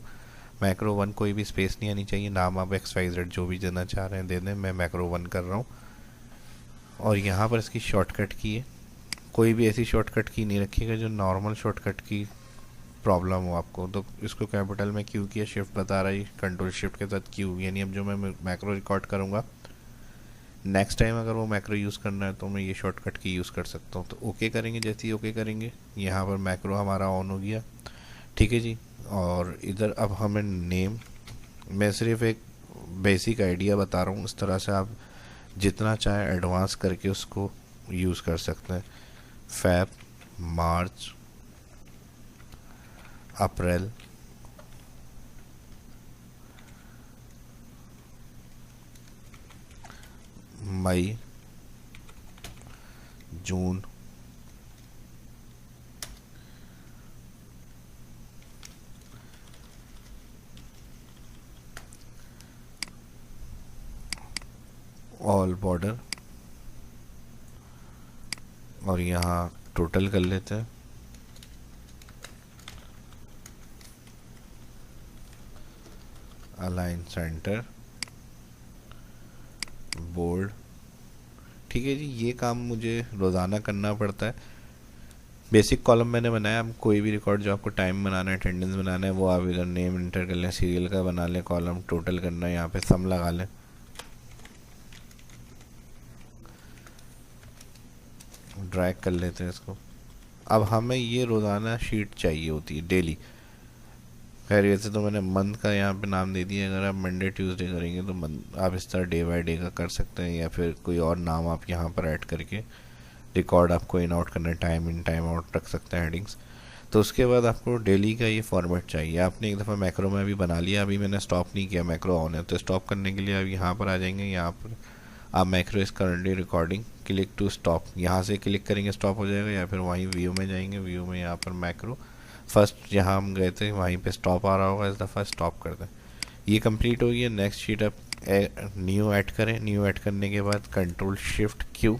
मैक्रो 1 कोई भी स्पेस नहीं आनी चाहिए, नाम आप XYZ जो भी देना चाह रहे हैं दे दें। मैं मैक्रो 1 कर रहा हूँ और यहाँ पर इसकी शॉर्टकट की है, कोई भी ऐसी शॉर्टकट की नहीं रखिएगा जो नॉर्मल शॉर्टकट की प्रॉब्लम हो आपको। तो इसको कैपिटल में क्यू किया, शिफ्ट बता रहा है कंट्रोल शिफ्ट के साथ क्यू, यानी अब जो मैं मैक्रो रिकॉर्ड करूँगा नेक्स्ट टाइम अगर वो मैक्रो यूज़ करना है तो मैं ये शॉर्टकट की यूज़ कर सकता हूँ। तो ओके करेंगे, जैसे ही ओके करेंगे यहाँ पर मैक्रो हमारा ऑन हो गया। ठीक है जी। और इधर अब हमें नेम, मैं सिर्फ एक बेसिक आइडिया बता रहा हूँ, इस तरह से आप जितना चाहे एडवांस करके उसको यूज़ कर सकते हैं। Feb, March, April, May, June, all border, और यहाँ टोटल कर लेते हैं। Align centre, bold. ठीक है जी। ये काम मुझे रोज़ाना करना पड़ता है। बेसिक कॉलम मैंने बनाया, आप कोई भी रिकॉर्ड जो आपको टाइम बनाना है, अटेंडेंस बनाना है, वो आप इधर नेम इंटर कर लें, सीरियल का बना लें, कॉलम टोटल करना है, यहाँ पे सम लगा लें। ड्रैग कर लेते हैं इसको। अब हमें ये रोज़ाना शीट चाहिए होती है डेली। खैर वैसे तो मैंने मंथ का यहाँ पे नाम दे दिया, अगर आप मंडे ट्यूसडे करेंगे तो मंथ आप इस तरह डे बाय डे का कर सकते हैं, या फिर कोई और नाम आप यहाँ पर ऐड करके रिकॉर्ड आपको इन आउट करना है, टाइम इन टाइम आउट रख सकते हैं हेडिंग्स। तो उसके बाद आपको डेली का ये फॉर्मेट चाहिए। आपने एक दफ़ा मैक्रो में अभी बना लिया, अभी मैंने स्टॉप नहीं किया, मैक्रो ऑन है, तो स्टॉप करने के लिए अब यहाँ पर आ जाएंगे। यहाँ पर आप macro is currently recording, click to stop, यहाँ से क्लिक करेंगे स्टॉप हो जाएगा, या फिर वहीं व्यू में जाएंगे, व्यू में यहाँ पर मैक्रो फर्स्ट जहाँ हम गए थे वहीं पे स्टॉप आ रहा होगा, इस दफ़ा स्टॉप कर दें। ये कंप्लीट हो गई। नेक्स्ट शीट आप न्यू ऐड करें। न्यू ऐड करने के बाद कंट्रोल शिफ्ट क्यू,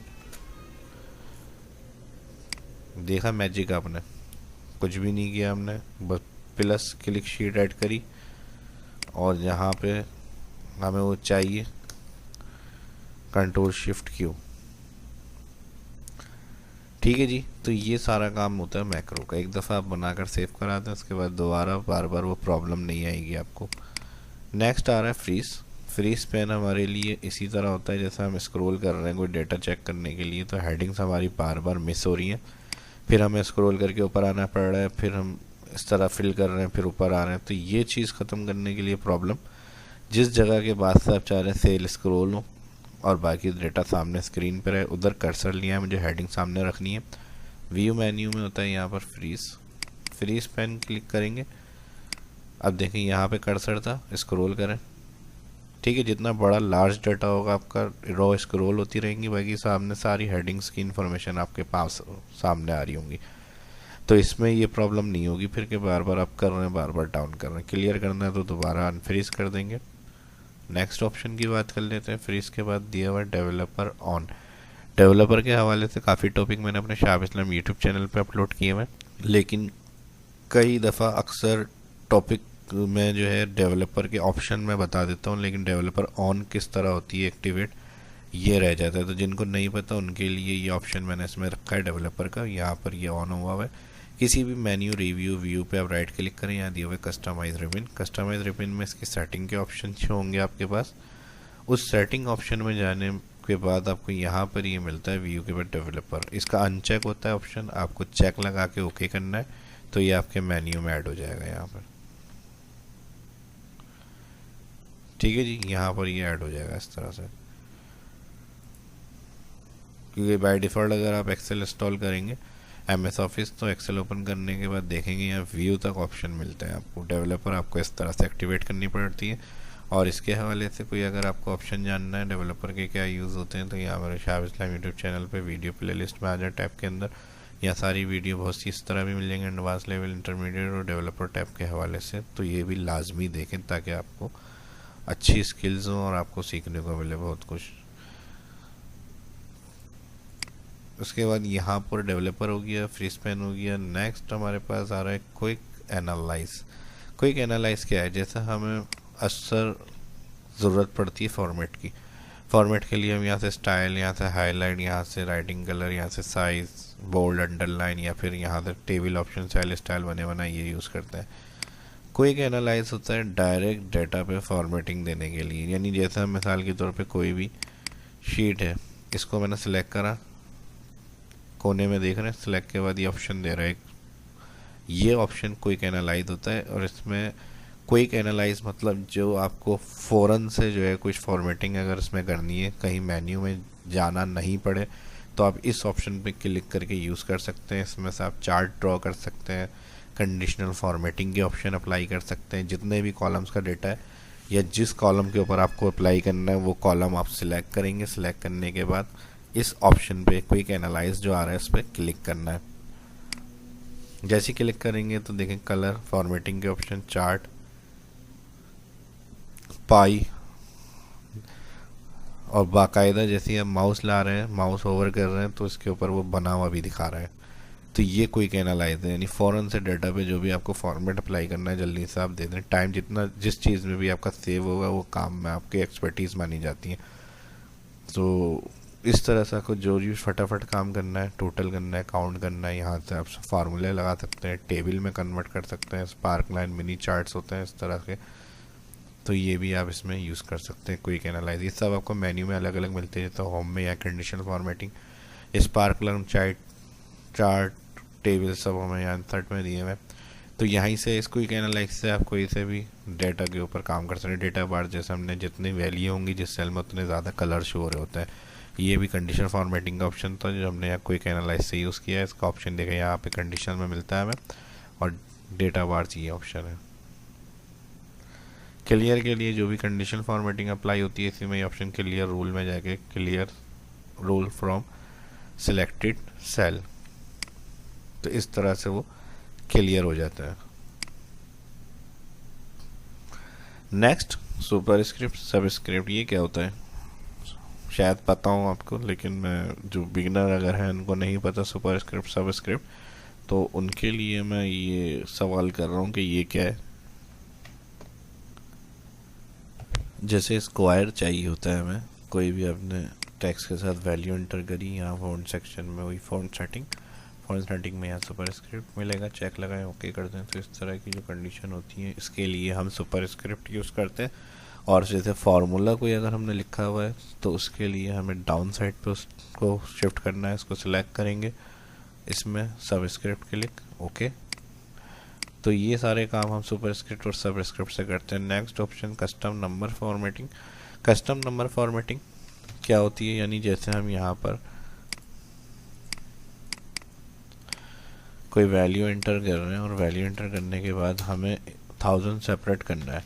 देखा मैजिक आपने, कुछ भी नहीं किया हमने, बस प्लस क्लिक शीट ऐड करी, और जहाँ पे हमें वो चाहिए कंट्रोल शिफ्ट क्यू। ठीक है जी। तो ये सारा काम होता है मैक्रो का। एक दफ़ा आप बनाकर सेव करा दें, उसके बाद दोबारा बार बार वो प्रॉब्लम नहीं आएगी आपको। नेक्स्ट आ रहा है फ्रीज। फ्रीज पेन हमारे लिए इसी तरह होता है जैसे हम स्क्रॉल कर रहे हैं कोई डेटा चेक करने के लिए, तो हेडिंग्स हमारी बार बार मिस हो रही हैं, फिर हमें स्क्रॉल करके ऊपर आना पड़ रहा है, फिर हम इस तरह फिल कर रहे हैं, फिर ऊपर आ रहे हैं। तो ये चीज़ ख़त्म करने के लिए प्रॉब्लम, जिस जगह के बाद से आप चाह रहे हैं सेल स्क्रॉल हो और बाकी डेटा सामने स्क्रीन पर है, उधर कर्सर लिया है, मुझे हेडिंग सामने रखनी है। व्यू मेन्यू में होता है यहाँ पर फ्रीज पेन क्लिक करेंगे। अब देखें यहाँ पे कर्सर था, स्क्रॉल करें। ठीक है। जितना बड़ा लार्ज डाटा होगा आपका रो स्क्रॉल होती रहेंगी, बाकी सामने सारी हेडिंग्स की इंफॉर्मेशन आपके पास सामने आ रही होंगी। तो इसमें ये प्रॉब्लम नहीं होगी फिर के बार बार आप कर रहे हैं, बार बार डाउन कर रहे हैं। क्लियर करना है तो दोबारा अनफ्रीज कर देंगे, नेक्स्ट ऑप्शन की बात कर लेते हैं। फिर इसके बाद दिया हुआ डेवलपर ऑन। डेवलपर के हवाले से काफ़ी टॉपिक मैंने अपने शाह इस्लाम यूट्यूब चैनल पे अपलोड किए हुए, लेकिन कई दफ़ा अक्सर टॉपिक में जो है डेवलपर के ऑप्शन में बता देता हूँ, लेकिन डेवलपर ऑन किस तरह होती है एक्टिवेट ये रह जाता है। तो जिनको नहीं पता उनके लिए ये ऑप्शन मैंने इसमें रखा है डेवलपर का। यहाँ पर ये ऑन हुआ है। किसी भी मेन्यू रिव्यू व्यू पे आप राइट क्लिक करें, यहाँ दिया हुआ है कस्टमाइज रिबन। कस्टमाइज रिबन में इसकी सेटिंग के ऑप्शन होंगे आपके पास। उस सेटिंग ऑप्शन में जाने के बाद आपको यहाँ पर ये मिलता है व्यू के बाद डेवलपर। इसका अनचेक होता है ऑप्शन, आपको चेक लगा के ओके करना है, तो ये आपके मेन्यू में ऐड हो जाएगा यहाँ पर। ठीक है जी, यहाँ पर ये ऐड हो जाएगा इस तरह से, क्योंकि बाय डिफ़ॉल्ट अगर आप एक्सेल इंस्टॉल करेंगे MS ऑफिस तो एक्सेल ओपन करने के बाद देखेंगे यहाँ व्यू तक ऑप्शन मिलते हैं आपको। डेवलपर आपको इस तरह से एक्टिवेट करनी पड़ती है। और इसके हवाले से कोई अगर आपको ऑप्शन जानना है डेवलपर के क्या यूज़ होते हैं, तो यहाँ मेरे शाह इस्लाम यूट्यूब चैनल पे वीडियो प्लेलिस्ट में आ जाए टैब के अंदर, यहाँ सारी वीडियो बहुत सी इस तरह भी मिल जाएंगे, एडवांस लेवल, इंटरमीडिएट और डेवलपर टैब के हवाले से। तो ये भी लाजमी देखें ताकि आपको अच्छी स्किल्स हों और आपको सीखने को मिले बहुत कुछ। उसके बाद यहाँ पर डेवलपर हो गया, फ्री स्पैन हो गया। नेक्स्ट हमारे पास आ रहा है क्विक एनालाइज। क्विक एनालाइज क्या है, जैसा हमें अक्सर ज़रूरत पड़ती है फॉर्मेट की। फॉर्मेट के लिए हम यहाँ से स्टाइल, यहाँ से हाईलाइट, यहाँ से राइटिंग कलर, यहाँ से साइज, बोल्ड, अंडरलाइन, या फिर यहाँ से टेबल ऑप्शन स्टाइल बने बनाए ये यूज़ करते हैं। क्विक एनालाइज होता है डायरेक्ट डाटा पे फॉर्मेटिंग देने के लिए। यानी जैसा मिसाल के तौर पे कोई भी शीट है, इसको मैंने सेलेक्ट करा, कोने में देख रहे हैं, सेलेक्ट के बाद ये ऑप्शन दे रहा है, ये ऑप्शन क्विक एनालाइज होता है। और इसमें क्विक एनालाइज मतलब जो आपको फ़ौरन से जो है कुछ फॉर्मेटिंग अगर इसमें करनी है, कहीं मेन्यू में जाना नहीं पड़े, तो आप इस ऑप्शन पे क्लिक करके यूज़ कर सकते हैं। इसमें से आप चार्ट ड्रॉ कर सकते हैं, कंडीशनल फॉर्मेटिंग के ऑप्शन अप्लाई कर सकते हैं। जितने भी कॉलम्स का डेटा है या जिस कॉलम के ऊपर आपको अप्लाई करना है वो कॉलम आप सिलेक्ट करेंगे। सिलेक्ट करने के बाद इस ऑप्शन पे क्विक एनालाइज जो आ रहा है इस पर क्लिक करना है। जैसे क्लिक करेंगे तो देखें कलर, फॉर्मेटिंग के ऑप्शन, चार्ट, पाई, और बाकायदा जैसे हम माउस ला रहे हैं, माउस ओवर कर रहे हैं तो इसके ऊपर वो बना हुआ भी दिखा रहा है। तो ये क्विक एनालाइज है, यानी फ़ौरन से डाटा पे जो भी आपको फॉर्मेट अप्लाई करना है जल्दी से आप दे दें। टाइम जितना जिस चीज़ में भी आपका सेव होगा वो काम में आपकी एक्सपर्टीज़ मानी जाती है। तो इस तरह से आपको जो भी फटाफट काम करना है, टोटल करना है, काउंट करना है, यहाँ से आप फार्मूले लगा सकते हैं, टेबल में कन्वर्ट कर सकते हैं, स्पार्क लाइन, मिनी चार्ट्स होते हैं इस तरह के, तो ये भी आप इसमें यूज़ कर सकते हैं क्विक एनालाइज। ये सब आपको मेन्यू में अलग अलग मिलते हैं, तो होम में या conditional formatting, spark line, chart, table सब हमें यहाँ इंसर्ट में दिए हुए। तो यहीं से इस क्विक एनालाइज से आप कोई से भी डेटा के ऊपर काम कर सकते हैं। डेटा बार जैसे हमने जितनी वैल्यू होंगी जिस सेल में उतने ज़्यादा कलर शो हो रहे होते हैं। ये भी कंडीशन फॉर्मेटिंग का ऑप्शन था जो हमने यहाँ क्विक एनालाइज से यूज़ किया है। इसका ऑप्शन देखा यहाँ पे कंडीशन में मिलता है हमें, और डेटा बार ये ऑप्शन है। क्लियर के लिए जो भी कंडीशन फॉर्मेटिंग अप्लाई होती है इसी में ये ऑप्शन क्लियर रूल में जाके clear rule from selected cell, तो इस तरह से वो क्लियर हो जाता है। नेक्स्ट सुपरस्क्रिप्ट सबस्क्रिप्ट, ये क्या होता है शायद पता हो आपको, लेकिन मैं जो बिगिनर अगर है उनको नहीं पता सुपरस्क्रिप्ट सबस्क्रिप्ट, तो उनके लिए मैं ये सवाल कर रहा हूँ कि ये क्या है। जैसे स्क्वायर चाहिए होता है हमें, कोई भी अपने टेक्स्ट के साथ वैल्यू एंटर करी, यहाँ फॉन्ट सेक्शन में वही फॉन्ट सेटिंग में यहाँ सुपरस्क्रिप्ट मिलेगा, चेक लगाएं, ओके कर दें। तो इस तरह की जो कंडीशन होती है इसके लिए हम सुपरस्क्रिप्ट यूज़ करते हैं। और जैसे फार्मूला कोई अगर हमने लिखा हुआ है तो उसके लिए हमें डाउन साइड पे उसको शिफ्ट करना है, इसको सिलेक्ट करेंगे, इसमें सबस्क्रिप्ट क्लिक, ओके। तो ये सारे काम हम सुपरस्क्रिप्ट और सबस्क्रिप्ट से करते हैं। Next option custom number formatting. Custom number formatting क्या होती है, यानी जैसे हम यहाँ पर कोई वैल्यू एंटर कर रहे हैं और वैल्यू एंटर करने के बाद हमें 1000 सेपरेट करना है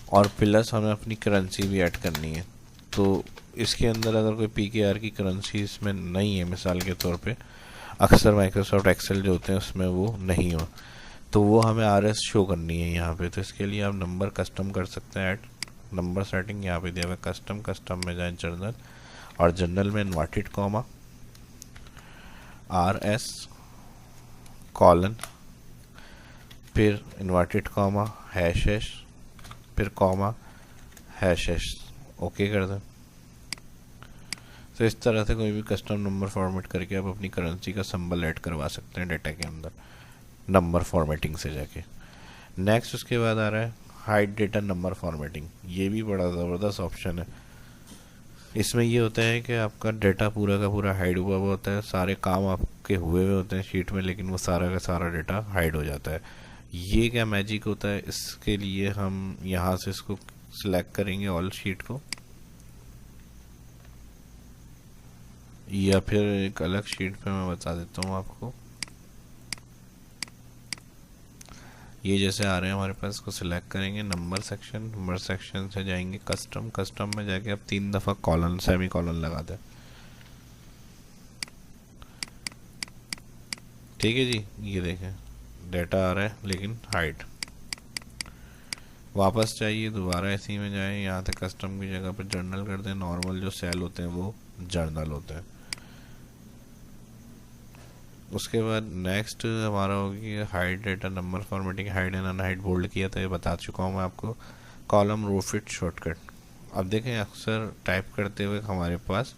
और प्लस हमें अपनी करेंसी भी ऐड करनी है। तो इसके अंदर अगर कोई PKR की करेंसी इसमें नहीं है, मिसाल के तौर पे अक्सर माइक्रोसॉफ्ट एक्सेल जो होते हैं उसमें वो नहीं हो, तो वो हमें RS शो करनी है यहाँ पे। तो इसके लिए आप नंबर कस्टम कर सकते हैं ऐड, नंबर सेटिंग यहाँ पे दिया हुआ है कस्टम, कस्टम में जाए जनरल, और जनरल में इन्वर्टेड कॉमा RS कॉलन, फिर इन्वर्टेड कॉमा हैश हैश, फिर कॉमा हैश हैश, ओके कर दें। तो इस तरह से कोई भी कस्टम नंबर फॉर्मेट करके आप अपनी करेंसी का सिंबल ऐड करवा सकते हैं डेटा के अंदर नंबर फॉर्मेटिंग से जाके। नेक्स्ट उसके बाद आ रहा है हाइड डेटा नंबर फॉर्मेटिंग। ये भी बड़ा ज़बरदस्त ऑप्शन है। इसमें ये होता है कि आपका डेटा पूरा का पूरा हाइड हुआ हुआ होता है, सारे काम आपके हुए हुए होते हैं शीट में, लेकिन वो सारा का सारा डेटा हाइड हो जाता है। ये क्या मैजिक होता है, इसके लिए हम यहाँ से इसको सिलेक्ट करेंगे ऑल शीट को, या फिर एक अलग शीट पे मैं बता देता हूँ आपको। ये जैसे आ रहे हैं हमारे पास, इसको सिलेक्ट करेंगे नंबर सेक्शन, नंबर सेक्शन से जाएंगे कस्टम, कस्टम में जाके आप 3 दफ़ा कॉलन सेमी कॉलन लगा दें। ठीक है जी, ये देखें डेटा आ रहा है लेकिन हाइड। वापस चाहिए दोबारा ऐसे में जाएं, यहाँ से कस्टम की जगह पर जर्नल कर दें। नॉर्मल जो सेल होते हैं वो जर्नल होते हैं। उसके बाद नेक्स्ट हमारा होगी hide data number formatting. Hide and unhide bold किया था, ये बता चुका हूँ मैं आपको। Column row fit shortcut. अब देखें अक्सर टाइप करते हुए हमारे पास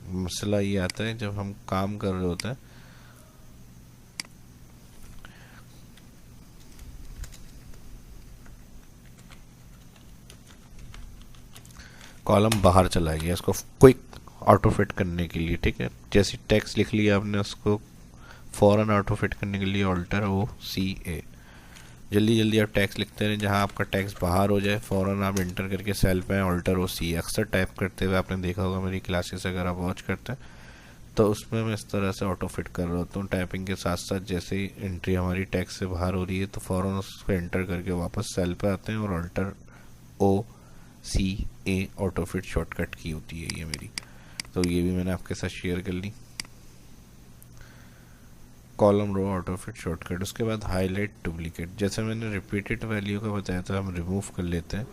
मसला ये आता है जब हम काम कर रहे होते हैं, कॉलम बाहर चला गया, इसको क्विक ऑटो फिट करने के लिए। ठीक है, जैसे टेक्स्ट लिख लिया आपने, उसको फ़ौरन ऑटो फिट करने के लिए ऑल्टर OCA। जल्दी जल्दी आप टेक्स्ट लिखते रहें, जहाँ आपका टेक्स्ट बाहर हो जाए फ़ौरन आप इंटर करके सेल पे ऑल्टर OCA। अक्सर टाइप करते हुए आपने देखा होगा मेरी क्लासेस अगर आप वॉच करते हैं तो उसमें मैं इस तरह से ऑटो फिट कर रहा होता हूँ। टाइपिंग के साथ साथ जैसे ही एंट्री हमारी टेक्स्ट से बाहर हो रही है तो फ़ौरन उसको एंटर करके वापस सेल पे आते हैं और alter OCA auto fit shortcut की होती है ये मेरी। तो ये भी मैंने आपके साथ शेयर कर ली, column row auto fit shortcut. उसके बाद हाईलाइट डुप्लीकेट। जैसे मैंने रिपीटेड वैल्यू का बताया था, हम रिमूव कर लेते हैं।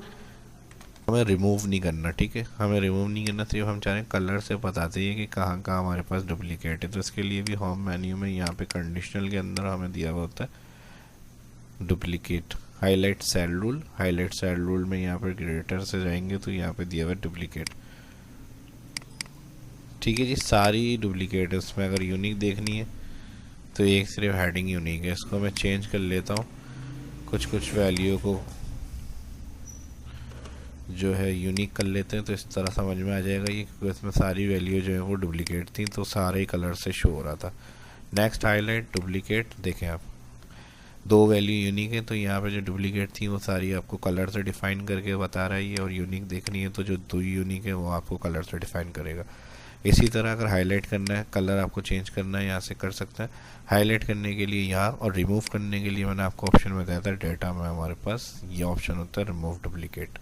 हमें रिमूव नहीं करना, ठीक है, हमें रिमूव नहीं करना, सिर्फ हम चाह रहे हैं कलर से बताते हैं कि कहाँ कहाँ हमारे पास डुप्लीकेट है। तो इसके लिए भी होम मेन्यू में यहाँ पे कंडीशनल के अंदर हमें दिया हुआ होता है duplicate. Highlight cell rule, highlight cell rule में यहाँ पर ग्रेटर से जाएंगे तो यहाँ पे दिया हुआ है डुप्लीकेट। ठीक है जी, सारी डुप्लीकेट है। उसमें अगर यूनिक देखनी है तो एक सिर्फ हेडिंग यूनिक है। इसको मैं चेंज कर लेता हूँ, कुछ वैल्यू को जो है यूनिक कर लेते हैं तो इस तरह समझ में आ जाएगा ये, क्योंकि इसमें सारी वैल्यू जो है वो डुप्लीकेट थी तो सारे ही कलर से शो हो रहा था। Next highlight duplicate. देखें आप, 2 वैल्यू यूनिक है तो यहाँ पे जो डुप्लीकेट थी वो सारी आपको कलर से डिफाइन करके बता रहा है ये, और यूनिक देखनी है तो जो 2 यूनिक है वो आपको कलर से डिफाइन करेगा। इसी तरह अगर हाईलाइट करना है, कलर आपको चेंज करना है, यहाँ से कर सकते हैं। हाईलाइट करने के लिए यहाँ, और रिमूव करने के लिए मैंने आपको ऑप्शन बताया था डेटा में हमारे पास ये ऑप्शन होता है remove duplicate.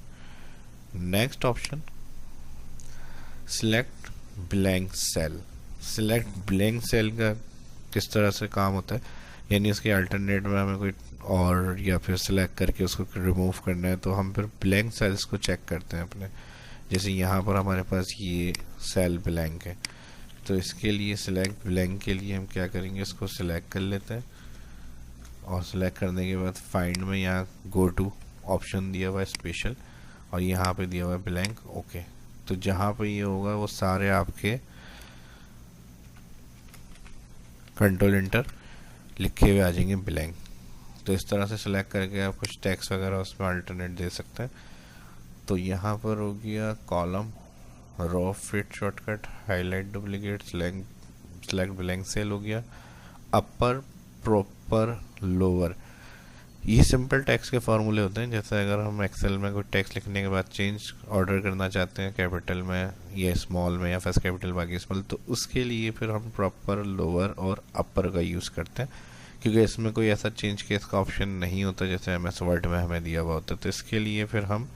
Next option select blank cell. Select blank cell का किस तरह से काम होता है, यानी इसके अल्टरनेट में हमें कोई और या फिर सिलेक्ट करके उसको रिमूव करना है तो हम फिर ब्लैंक सेल्स को चेक करते हैं अपने। जैसे यहाँ पर हमारे पास ये सेल ब्लैंक है तो इसके लिए सिलेक्ट ब्लैंक के लिए हम क्या करेंगे, इसको सिलेक्ट कर लेते हैं और सिलेक्ट करने के बाद फाइंड में यहाँ गो टू ऑप्शन दिया हुआ है स्पेशल, और यहाँ पे दिया हुआ है ब्लैंक। ओके, तो जहाँ पे ये होगा वो सारे आपके कंट्रोल इंटर लिखे हुए आ जाएंगे ब्लैंक। तो इस तरह से सिलेक्ट करके आप कुछ टेक्स्ट वगैरह उसमें अल्टरनेट दे सकते हैं। तो यहाँ पर हो गया column row fit shortcut, highlight duplicate, select blank cell हो गया, अपर प्रॉपर लोअर। ये सिंपल टेक्स्ट के फॉर्मूले होते हैं। जैसे अगर हम एक्सेल में कोई टेक्स्ट लिखने के बाद चेंज ऑर्डर करना चाहते हैं कैपिटल में या स्मॉल में या फर्स्ट कैपिटल बाकी स्मॉल, तो उसके लिए फिर हम प्रॉपर लोअर और अपर का यूज़ करते हैं, क्योंकि इसमें कोई ऐसा चेंज केस का ऑप्शन नहीं होता जैसे MS वर्ड में हमें दिया हुआ होता है। तो इसके लिए फिर हम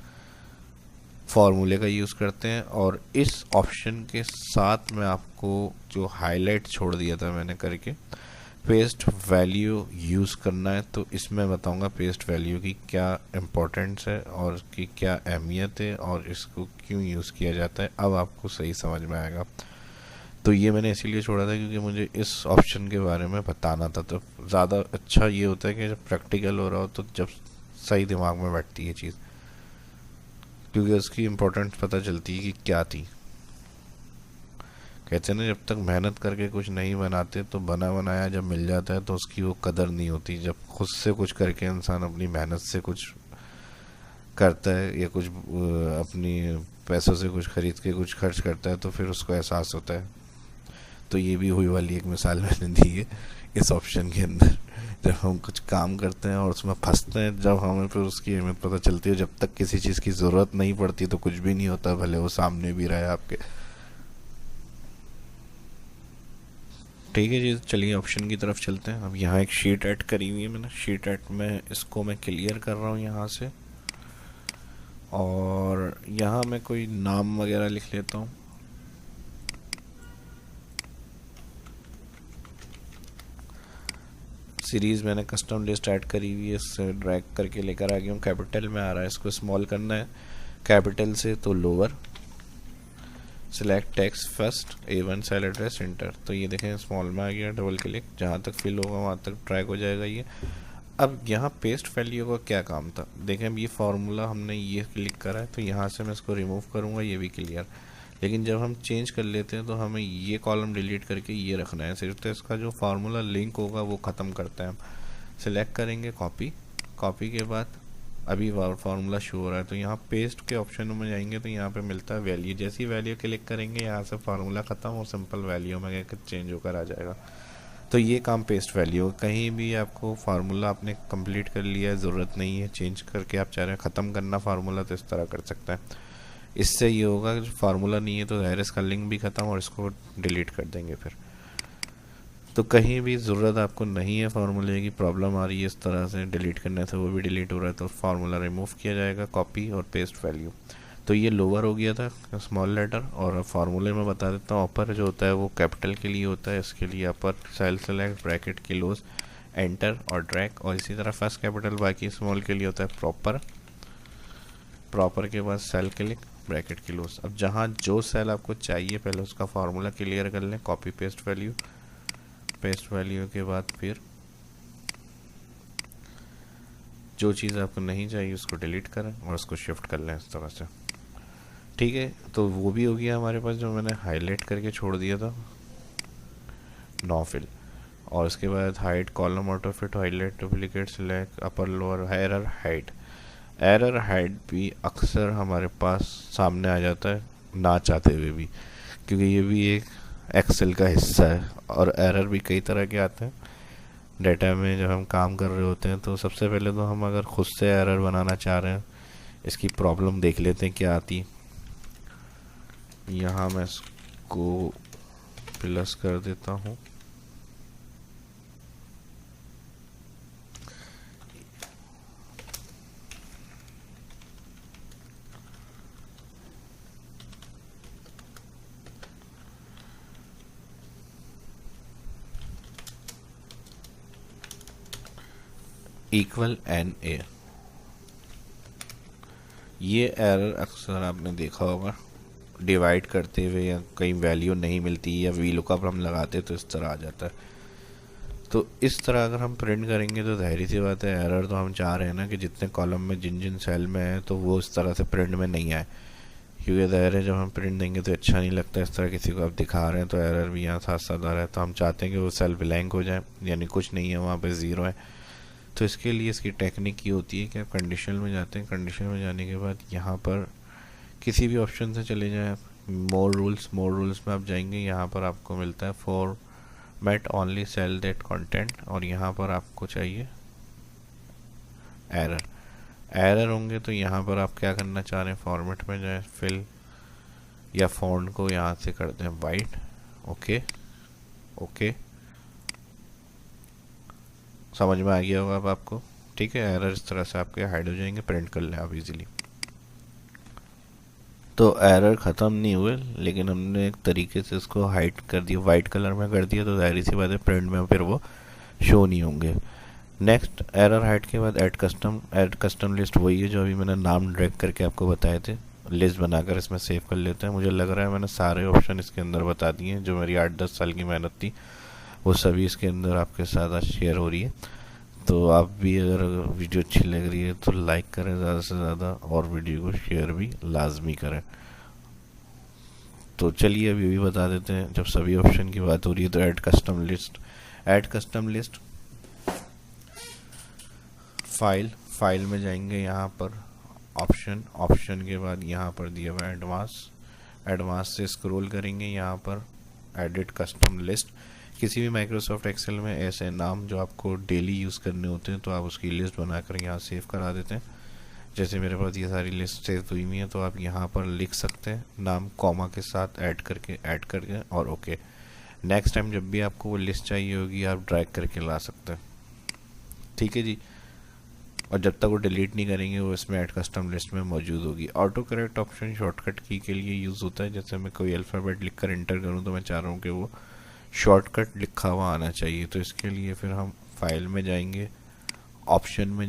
फॉर्मूले का यूज़ करते हैं। और इस ऑप्शन के साथ में आपको जो हाईलाइट छोड़ दिया था मैंने करके, पेस्ट वैल्यू यूज़ करना है तो इसमें बताऊंगा पेस्ट वैल्यू की क्या इम्पोर्टेंस है और उसकी क्या अहमियत है और इसको क्यों यूज़ किया जाता है। अब आपको सही समझ में आएगा। तो ये मैंने इसीलिए छोड़ा था क्योंकि मुझे इस ऑप्शन के बारे में बताना था। तो ज़्यादा अच्छा ये होता है कि जब प्रैक्टिकल हो रहा हो तो जब सही दिमाग में बैठती है चीज़, क्योंकि उसकी इम्पोर्टेंस पता चलती है कि क्या थी। कहते हैं ना, जब तक मेहनत करके कुछ नहीं बनाते तो बना बनाया जब मिल जाता है तो उसकी वो कदर नहीं होती। जब खुद से कुछ करके इंसान अपनी मेहनत से कुछ करता है या कुछ अपनी पैसों से कुछ खरीद के कुछ खर्च करता है तो फिर उसको एहसास होता है। तो ये भी हुई वाली एक मिसाल मैंने दी है इस ऑप्शन के अंदर। जब हम कुछ काम करते हैं और उसमें फंसते हैं, जब हमें फिर उसकी अहमियत पता चलती है। जब तक किसी चीज़ की ज़रूरत नहीं पड़ती तो कुछ भी नहीं होता, भले वो सामने भी रहे आपके। ठीक है जी, चलिए ऑप्शन की तरफ चलते हैं। अब यहाँ एक शीट ऐड करी हुई है मैंने, शीट ऐड में इसको मैं क्लियर कर रहा हूँ यहाँ से, और यहाँ मैं कोई नाम वगैरह लिख लेता हूँ। सीरीज़ मैंने कस्टम लिस्ट ऐड करी हुई है, इससे ड्रैग करके लेकर आ गया हूँ। कैपिटल में आ रहा है, इसको स्मॉल करना है कैपिटल से तो lower. Select text first, A1 cell address, enter. तो ये देखें स्मॉल में आ गया, डबल क्लिक, जहाँ तक फिल होगा वहाँ तक ट्रैक हो जाएगा ये। अब यहाँ पेस्ट वैल्यू का क्या काम था, देखें अब ये फार्मूला हमने ये क्लिक करा है तो यहाँ से मैं इसको रिमूव करूँगा, ये भी क्लियर। लेकिन जब हम चेंज कर लेते हैं तो हमें ये कॉलम डिलीट करके ये रखना है सिर्फ, तो इसका जो फार्मूला लिंक होगा वो ख़त्म करता है हम। सिलेक्ट करेंगे कॉपी, कॉपी के बाद अभी फार्मूला शो हो रहा है तो यहाँ पेस्ट के ऑप्शन में जाएंगे तो यहाँ पे मिलता है वैल्यू। जैसी वैल्यू क्लिक करेंगे यहाँ से फार्मूला ख़त्म और सिंपल वैल्यू में चेंज होकर आ जाएगा। तो ये काम पेस्ट वैल्यू। कहीं भी आपको फार्मूला आपने कंप्लीट कर लिया है, ज़रूरत नहीं है चेंज करके, आप चाह रहे हैं ख़त्म करना फार्मूला तो इस तरह कर सकते हैं। इससे ये होगा कि फार्मूला नहीं है तो ज़ाहिर इसका लिंक भी ख़त्म और इसको डिलीट कर देंगे फिर। तो कहीं भी ज़रूरत आपको नहीं है फार्मूले की, प्रॉब्लम आ रही है इस तरह से डिलीट करने से, वो भी डिलीट हो रहा है तो फार्मूला रिमूव किया जाएगा, कॉपी और पेस्ट वैल्यू। तो ये लोअर हो गया था स्मॉल लेटर। और फार्मूले में बता देता हूँ, अपर जो होता है वो कैपिटल के लिए होता है, इसके लिए upper cell select bracket close enter और ड्रैग। और इसी तरह फर्स्ट कैपिटल बाकी स्मॉल के लिए होता है प्रॉपर, प्रॉपर के बाद सेल क्लिक ब्रैकेट क्लोज। अब जहाँ जो सेल आपको चाहिए पहले उसका फार्मूला क्लियर कर लें, copy paste value, paste value के बाद फिर जो चीज़ आपको नहीं चाहिए उसको डिलीट करें और उसको शिफ्ट कर लें इस तरह से। ठीक है, तो वो भी हो गया हमारे पास जो मैंने हाईलाइट करके छोड़ दिया था, नो फिल। और उसके बाद hide column auto fit, highlight duplicate select upper lower, error hide. Error hide भी अक्सर हमारे पास सामने आ जाता है ना चाहते हुए भी, क्योंकि ये भी एक एक्सेल का हिस्सा है। और एरर भी कई तरह के आते हैं डेटा में जब हम काम कर रहे होते हैं। तो सबसे पहले तो हम अगर खुद से एरर बनाना चाह रहे हैं, इसकी प्रॉब्लम देख लेते हैं क्या आती है। यहाँ मैं इसको प्लस कर देता हूँ, इक्वल NA। ये एरर अक्सर आपने देखा होगा, डिवाइड करते हुए या कहीं वैल्यू नहीं मिलती या वी लुकअप हम लगाते तो इस तरह आ जाता है। तो इस तरह अगर हम प्रिंट करेंगे तो जाहिर सी बात है एरर तो हम चाह रहे हैं ना कि जितने कॉलम में जिन जिन सेल में है तो वो इस तरह से प्रिंट में नहीं आए, क्योंकि ज़ाहिर है जब हम प्रिंट देंगे तो अच्छा नहीं लगता इस तरह किसी को आप दिखा रहे हैं तो एरर भी यहाँ साथ साथ आ रहा है। तो हम चाहते हैं कि वो सेल ब्लैंक हो जाए, यानी कुछ नहीं है वहाँ पे ज़ीरो है। तो इसके लिए इसकी टेक्निक ये होती है कि आप कंडीशन में जाते हैं, कंडीशन में जाने के बाद यहाँ पर किसी भी ऑप्शन से चले जाएं, मोर रूल्स, मोर रूल्स में आप जाएंगे, यहाँ पर आपको मिलता है format only cell that content, और यहाँ पर आपको चाहिए एरर। एरर होंगे तो यहाँ पर आप क्या करना चाह रहे हैं, फॉर्मेट में जाए, फिल या फॉन्ट को यहाँ से कर दें वाइट, ओके ओके, समझ में आ गया होगा अब आपको। ठीक है, एरर इस तरह से आपके हाइड हो जाएंगे, प्रिंट कर लें आप इजीली। तो एरर ख़त्म नहीं हुए, लेकिन हमने एक तरीके से इसको हाइड कर दिया, वाइट कलर में कर दिया, तो जाहिर सी बात है प्रिंट में फिर वो शो नहीं होंगे। नेक्स्ट एरर हाइड के बाद ऐड कस्टम लिस्ट वही है जो अभी मैंने नाम ड्रैग करके आपको बताए थे। लिस्ट बनाकर इसमें सेव कर लेते हैं। मुझे लग रहा है मैंने सारे ऑप्शन इसके अंदर बता दिए हैं। जो मेरी 8-10 साल की मेहनत थी वो सभी इसके अंदर आपके साथ आज शेयर हो रही है। तो आप भी अगर वीडियो अच्छी लग रही है तो लाइक करें ज़्यादा से ज़्यादा और वीडियो को शेयर भी लाजमी करें। तो चलिए अभी भी बता देते हैं। जब सभी ऑप्शन की बात हो रही है तो ऐड कस्टम लिस्ट फाइल में जाएंगे, यहाँ पर ऑप्शन के बाद यहाँ पर दिया हुआ एडवांस से स्क्रॉल करेंगे, यहाँ पर एडिट कस्टम लिस्ट। किसी भी माइक्रोसॉफ्ट एक्सेल में ऐसे नाम जो आपको डेली यूज़ करने होते हैं तो आप उसकी लिस्ट बनाकर यहाँ सेव करा देते हैं। जैसे मेरे पास ये सारी लिस्ट सेव हुई हुई है तो आप यहाँ पर लिख सकते हैं नाम कॉमा के साथ ऐड करके और ओके। नेक्स्ट टाइम जब भी आपको वो लिस्ट चाहिए होगी आप ड्रैग करके ला सकते हैं, ठीक है जी। और जब तक वो डिलीट नहीं करेंगे वो इसमें ऐड कस्टम लिस्ट में मौजूद होगी। ऑटो करेक्ट ऑप्शन शॉर्टकट की के लिए यूज़ होता है। जैसे मैं कोई अल्फ़ाबेट लिखकर इंटर करूँ तो मैं चाह रहा हूँ कि वो शॉर्टकट लिखा हुआ आना चाहिए। तो इसके लिए फिर हम फाइल में जाएंगे, ऑप्शन में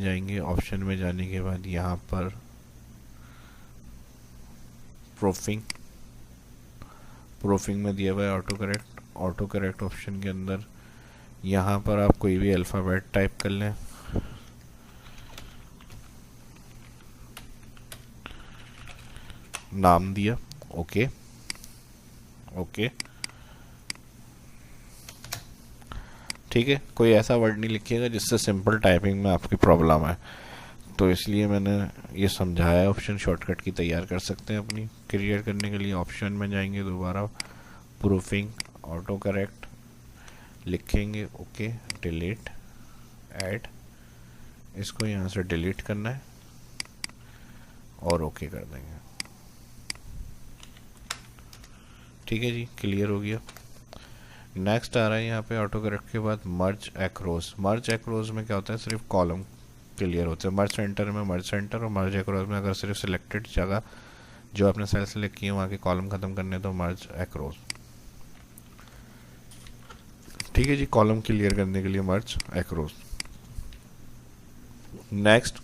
जाने के बाद यहाँ पर प्रूफिंग में दिया हुआ है ऑटो करेक्ट ऑप्शन के अंदर यहाँ पर आप कोई भी अल्फ़ाबेट टाइप कर लें। नाम दिया, ओके। ठीक है, कोई ऐसा वर्ड नहीं लिखिएगा जिससे सिंपल टाइपिंग में आपकी प्रॉब्लम है। तो इसलिए मैंने ये समझाया ऑप्शन शॉर्टकट की तैयार कर सकते हैं अपनी क्रिएट करने के लिए। ऑप्शन में जाएंगे, दोबारा प्रूफिंग ऑटो करेक्ट लिखेंगे, ओके, डिलीट ऐड, इसको यहाँ से डिलीट करना है और ओके कर देंगे। ठीक है जी, क्लियर हो गया। नेक्स्ट आ रहा है यहाँ पे ऑटो करेक्ट के बाद मर्ज एक्रोस में क्या होता है, सिर्फ कॉलम क्लियर होते हैं। मर्ज सेंटर में मर्ज सेंटर और मर्ज एक्रोस में अगर सिर्फ सिलेक्टेड जगह जो आपने सेल सेलेक्ट किए वहाँ के कॉलम खत्म करने तो मर्ज एक्रोस। ठीक है जी, कॉलम क्लियर करने के लिए merge across. Next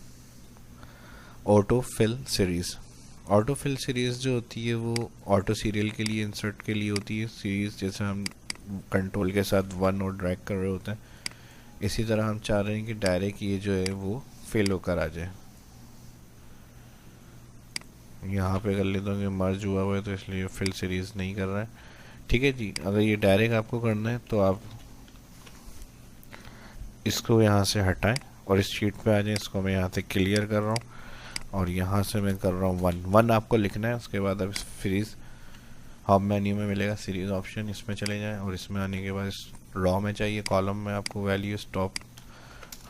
auto fill series जो होती है वो ऑटो सीरियल के लिए इंसर्ट के लिए होती है। सीरीज जैसे हम कंट्रोल के साथ 1 और ड्रैग कर रहे होते हैं, इसी तरह हम चाह रहे हैं कि डायरेक्ट ये जो है वो फेल होकर आ जाए। यहाँ पे कर लेता हूँ कि मर्ज हुआ है तो इसलिए फिल सीरीज नहीं कर रहा है। ठीक है जी, अगर ये डायरेक्ट आपको करना है तो आप इसको यहाँ से हटाएं और इस शीट पे आ जाएं। इसको मैं यहाँ से क्लियर कर रहा हूँ और यहाँ से मैं कर रहा हूँ 1 आपको लिखना है। उसके बाद अब सीरीज हब मेन्यू में मिलेगा सीरीज ऑप्शन, इसमें चले जाएं और इसमें आने के बाद इस रॉ में चाहिए कॉलम में आपको वैल्यू स्टॉप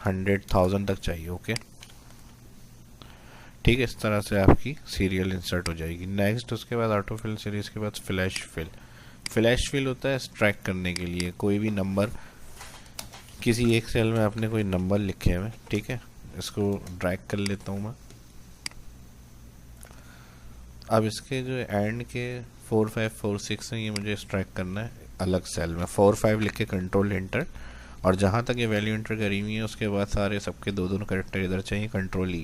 100,000 तक चाहिए, ओके। ठीक है, इस तरह से आपकी सीरियल इंसर्ट हो जाएगी। नेक्स्ट उसके बाद ऑटो फिल सीरीज के बाद फ्लैश फिल होता है स्ट्रैक करने के लिए। कोई भी नंबर किसी एक सेल में आपने कोई नंबर लिखे हुए, ठीक है, इसको ड्रैग कर लेता हूँ मैं। अब इसके जो एंड के 4, 5, 4, 6 हैं ये मुझे स्ट्रैक करना है अलग सेल में। 4, 5 लिख के कंट्रोल एंटर और जहाँ तक ये वैल्यू एंटर करी हुई है उसके बाद सारे सबके 2 कैरेक्टर इधर चाहिए। Control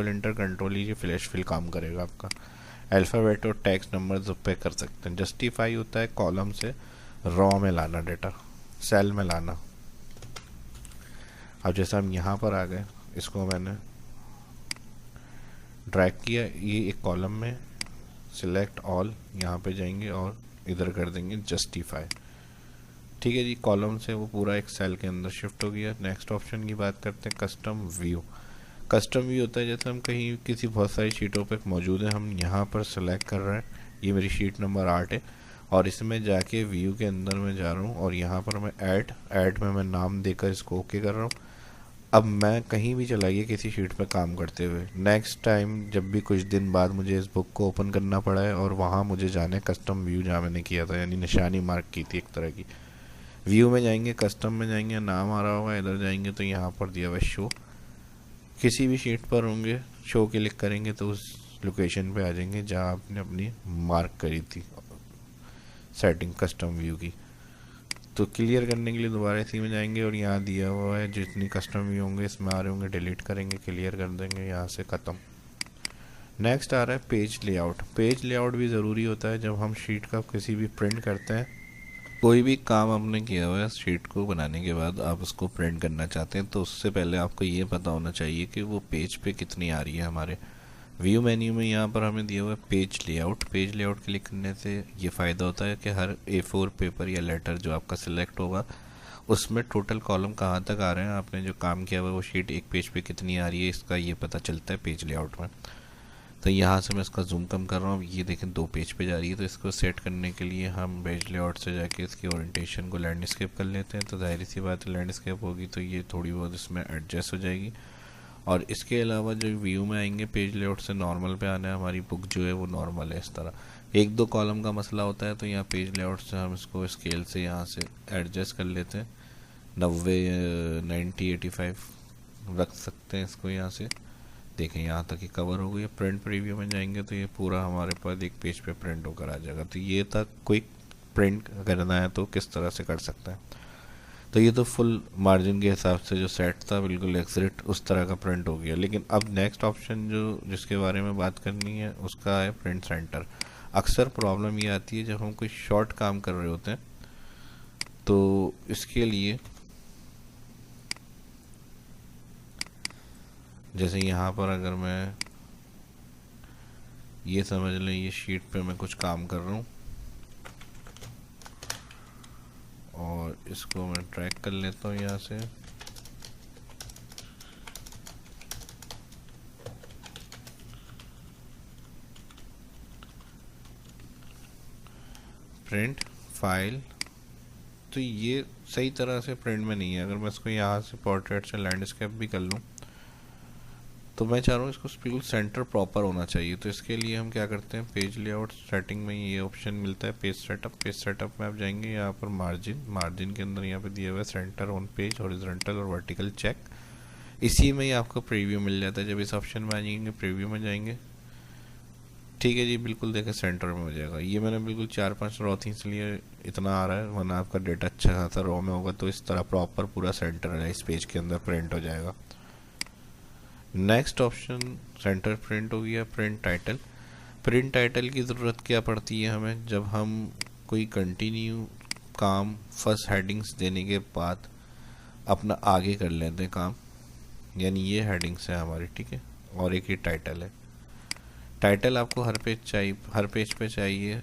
enter control E flash fill काम करेगा आपका। अल्फ़ाबेट और टेक्स्ट नंबर पे कर सकते हैं। जस्टिफाई होता है कॉलम से रॉ में लाना, डेटा सेल में लाना। अब जैसे हम यहाँ पर आ गए, इसको मैंने ड्रैग किया, ये एक कॉलम में सिलेक्ट ऑल, यहाँ पे जाएंगे और इधर कर देंगे जस्टिफाई। ठीक है जी, कॉलम से वो पूरा एक सेल के अंदर शिफ्ट हो गया। नेक्स्ट ऑप्शन की बात करते हैं कस्टम व्यू होता है जैसे हम कहीं किसी बहुत सारी शीटों पे मौजूद है, हम यहाँ पर सेलेक्ट कर रहे हैं, ये मेरी शीट नंबर 8 है और इसमें जाके व्यू के अंदर मैं जा रहा हूँ और यहाँ पर मैं ऐड में मैं नाम देकर इसको ओके कर रहा हूँ। अब मैं कहीं भी चला गया किसी शीट पे काम करते हुए, नेक्स्ट टाइम जब भी कुछ दिन बाद मुझे इस बुक को ओपन करना पड़ा है और वहाँ मुझे जाना है कस्टम व्यू जहाँ मैंने किया था, यानी निशानी मार्क की थी एक तरह की। व्यू में जाएंगे, कस्टम में जाएंगे, नाम आ रहा होगा, इधर जाएंगे तो यहाँ पर दिया हुआ शो। किसी भी शीट पर होंगे, शो क्लिक करेंगे तो उस लोकेशन पे आ जाएंगे जहाँ आपने अपनी मार्क करी थी सेटिंग कस्टम व्यू की। तो क्लियर करने के लिए दोबारा इसी में जाएंगे और यहाँ दिया हुआ है जितनी कस्टम व्यू होंगे इसमें आ रहे होंगे डिलीट करेंगे, क्लियर कर देंगे, यहाँ से ख़त्म। नेक्स्ट आ रहा है पेज लेआउट। पेज लेआउट भी ज़रूरी होता है जब हम शीट का किसी भी प्रिंट करते हैं। कोई भी काम आपने किया हुआ है शीट को बनाने के बाद आप उसको प्रिंट करना चाहते हैं तो उससे पहले आपको ये पता होना चाहिए कि वो पेज पे कितनी आ रही है। हमारे व्यू मेन्यू में यहाँ पर हमें दिया हुआ है page layout. Page layout click करने से ये फ़ायदा होता है कि हर A4 पेपर या लेटर जो आपका सिलेक्ट होगा उसमें टोटल कॉलम कहाँ तक आ रहे हैं, आपने जो काम किया हुआ है वो शीट एक पेज पे कितनी आ रही है, इसका ये पता चलता है पेज लेआउट में। तो यहाँ से मैं इसका जूम कम कर रहा हूँ, ये देखें 2 पेज पे जा रही है। तो इसको सेट करने के लिए हम पेज लेआउट से जाके इसकी ओरिएंटेशन को लैंडस्केप कर लेते हैं। तो जाहिर सी बात है लैंडस्केप होगी तो ये थोड़ी बहुत इसमें एडजस्ट हो जाएगी। और इसके अलावा जो व्यू में आएंगे पेज लेआउट से नॉर्मल पे आना है, हमारी बुक जो है वो नॉर्मल है इस तरह। 1-2 कॉलम का मसला होता है तो यहाँ पेज लेआउट से हम इसको स्केल से यहाँ से एडजस्ट कर लेते हैं, 90, 90, 85 रख सकते हैं इसको। यहाँ से देखें यहाँ तक ही कवर हो गई। प्रिंट प्रीव्यू में जाएंगे तो ये पूरा हमारे पास एक पेज पे प्रिंट होकर आ जाएगा। तो ये तक क्विक प्रिंट करना है तो किस तरह से कर सकते हैं। तो ये तो फुल मार्जिन के हिसाब से जो सेट था बिल्कुल एग्जैक्ट उस तरह का प्रिंट हो गया। लेकिन अब नेक्स्ट ऑप्शन जो जिसके बारे में बात करनी है उसका है प्रिंट सेंटर। अक्सर प्रॉब्लम ये आती है जब हम कोई शॉर्ट काम कर रहे होते हैं तो इसके लिए जैसे यहाँ पर अगर मैं ये समझ लें ये शीट पे मैं कुछ काम कर रहा हूँ और इसको मैं ट्रैक कर लेता हूँ यहाँ से। प्रिंट फाइल, तो ये सही तरह से प्रिंट में नहीं है। अगर मैं इसको यहाँ से पोर्ट्रेट से लैंडस्केप भी कर लूँ तो मैं चाह रहा हूँ इसको बिल्कुल सेंटर प्रॉपर होना चाहिए। तो इसके लिए हम क्या करते हैं, पेज लेआउट सेटिंग में ये ऑप्शन मिलता है पेज सेटअप। पेज सेटअप में आप जाएंगे यहाँ पर मार्जिन के अंदर यहाँ पे दिया हुआ है सेंटर ऑन पेज, हॉरिजॉन्टल और वर्टिकल चेक। इसी में ही आपको प्रीव्यू मिल जाता है। जब इस ऑप्शन में आ जाएंगे प्रीव्यू में जाएंगे, ठीक है जी, बिल्कुल देखें सेंटर में हो जाएगा। ये मैंने बिल्कुल 4-5 रो थी इसलिए इतना आ रहा है, वरना आपका डेटा अच्छा खासा रो में होगा तो इस तरह प्रॉपर पूरा सेंटर है इस पेज के अंदर प्रिंट हो जाएगा। नेक्स्ट ऑप्शन सेंटर प्रिंट हो गया। Print title. प्रिंट टाइटल की ज़रूरत क्या पड़ती है हमें, जब हम कोई कंटिन्यू काम फर्स्ट हेडिंग्स देने के बाद अपना आगे कर लेते हैं काम, यानी ये हेडिंग्स है हमारी, ठीक है, और एक ये टाइटल है। टाइटल आपको हर पेज पे चाहिए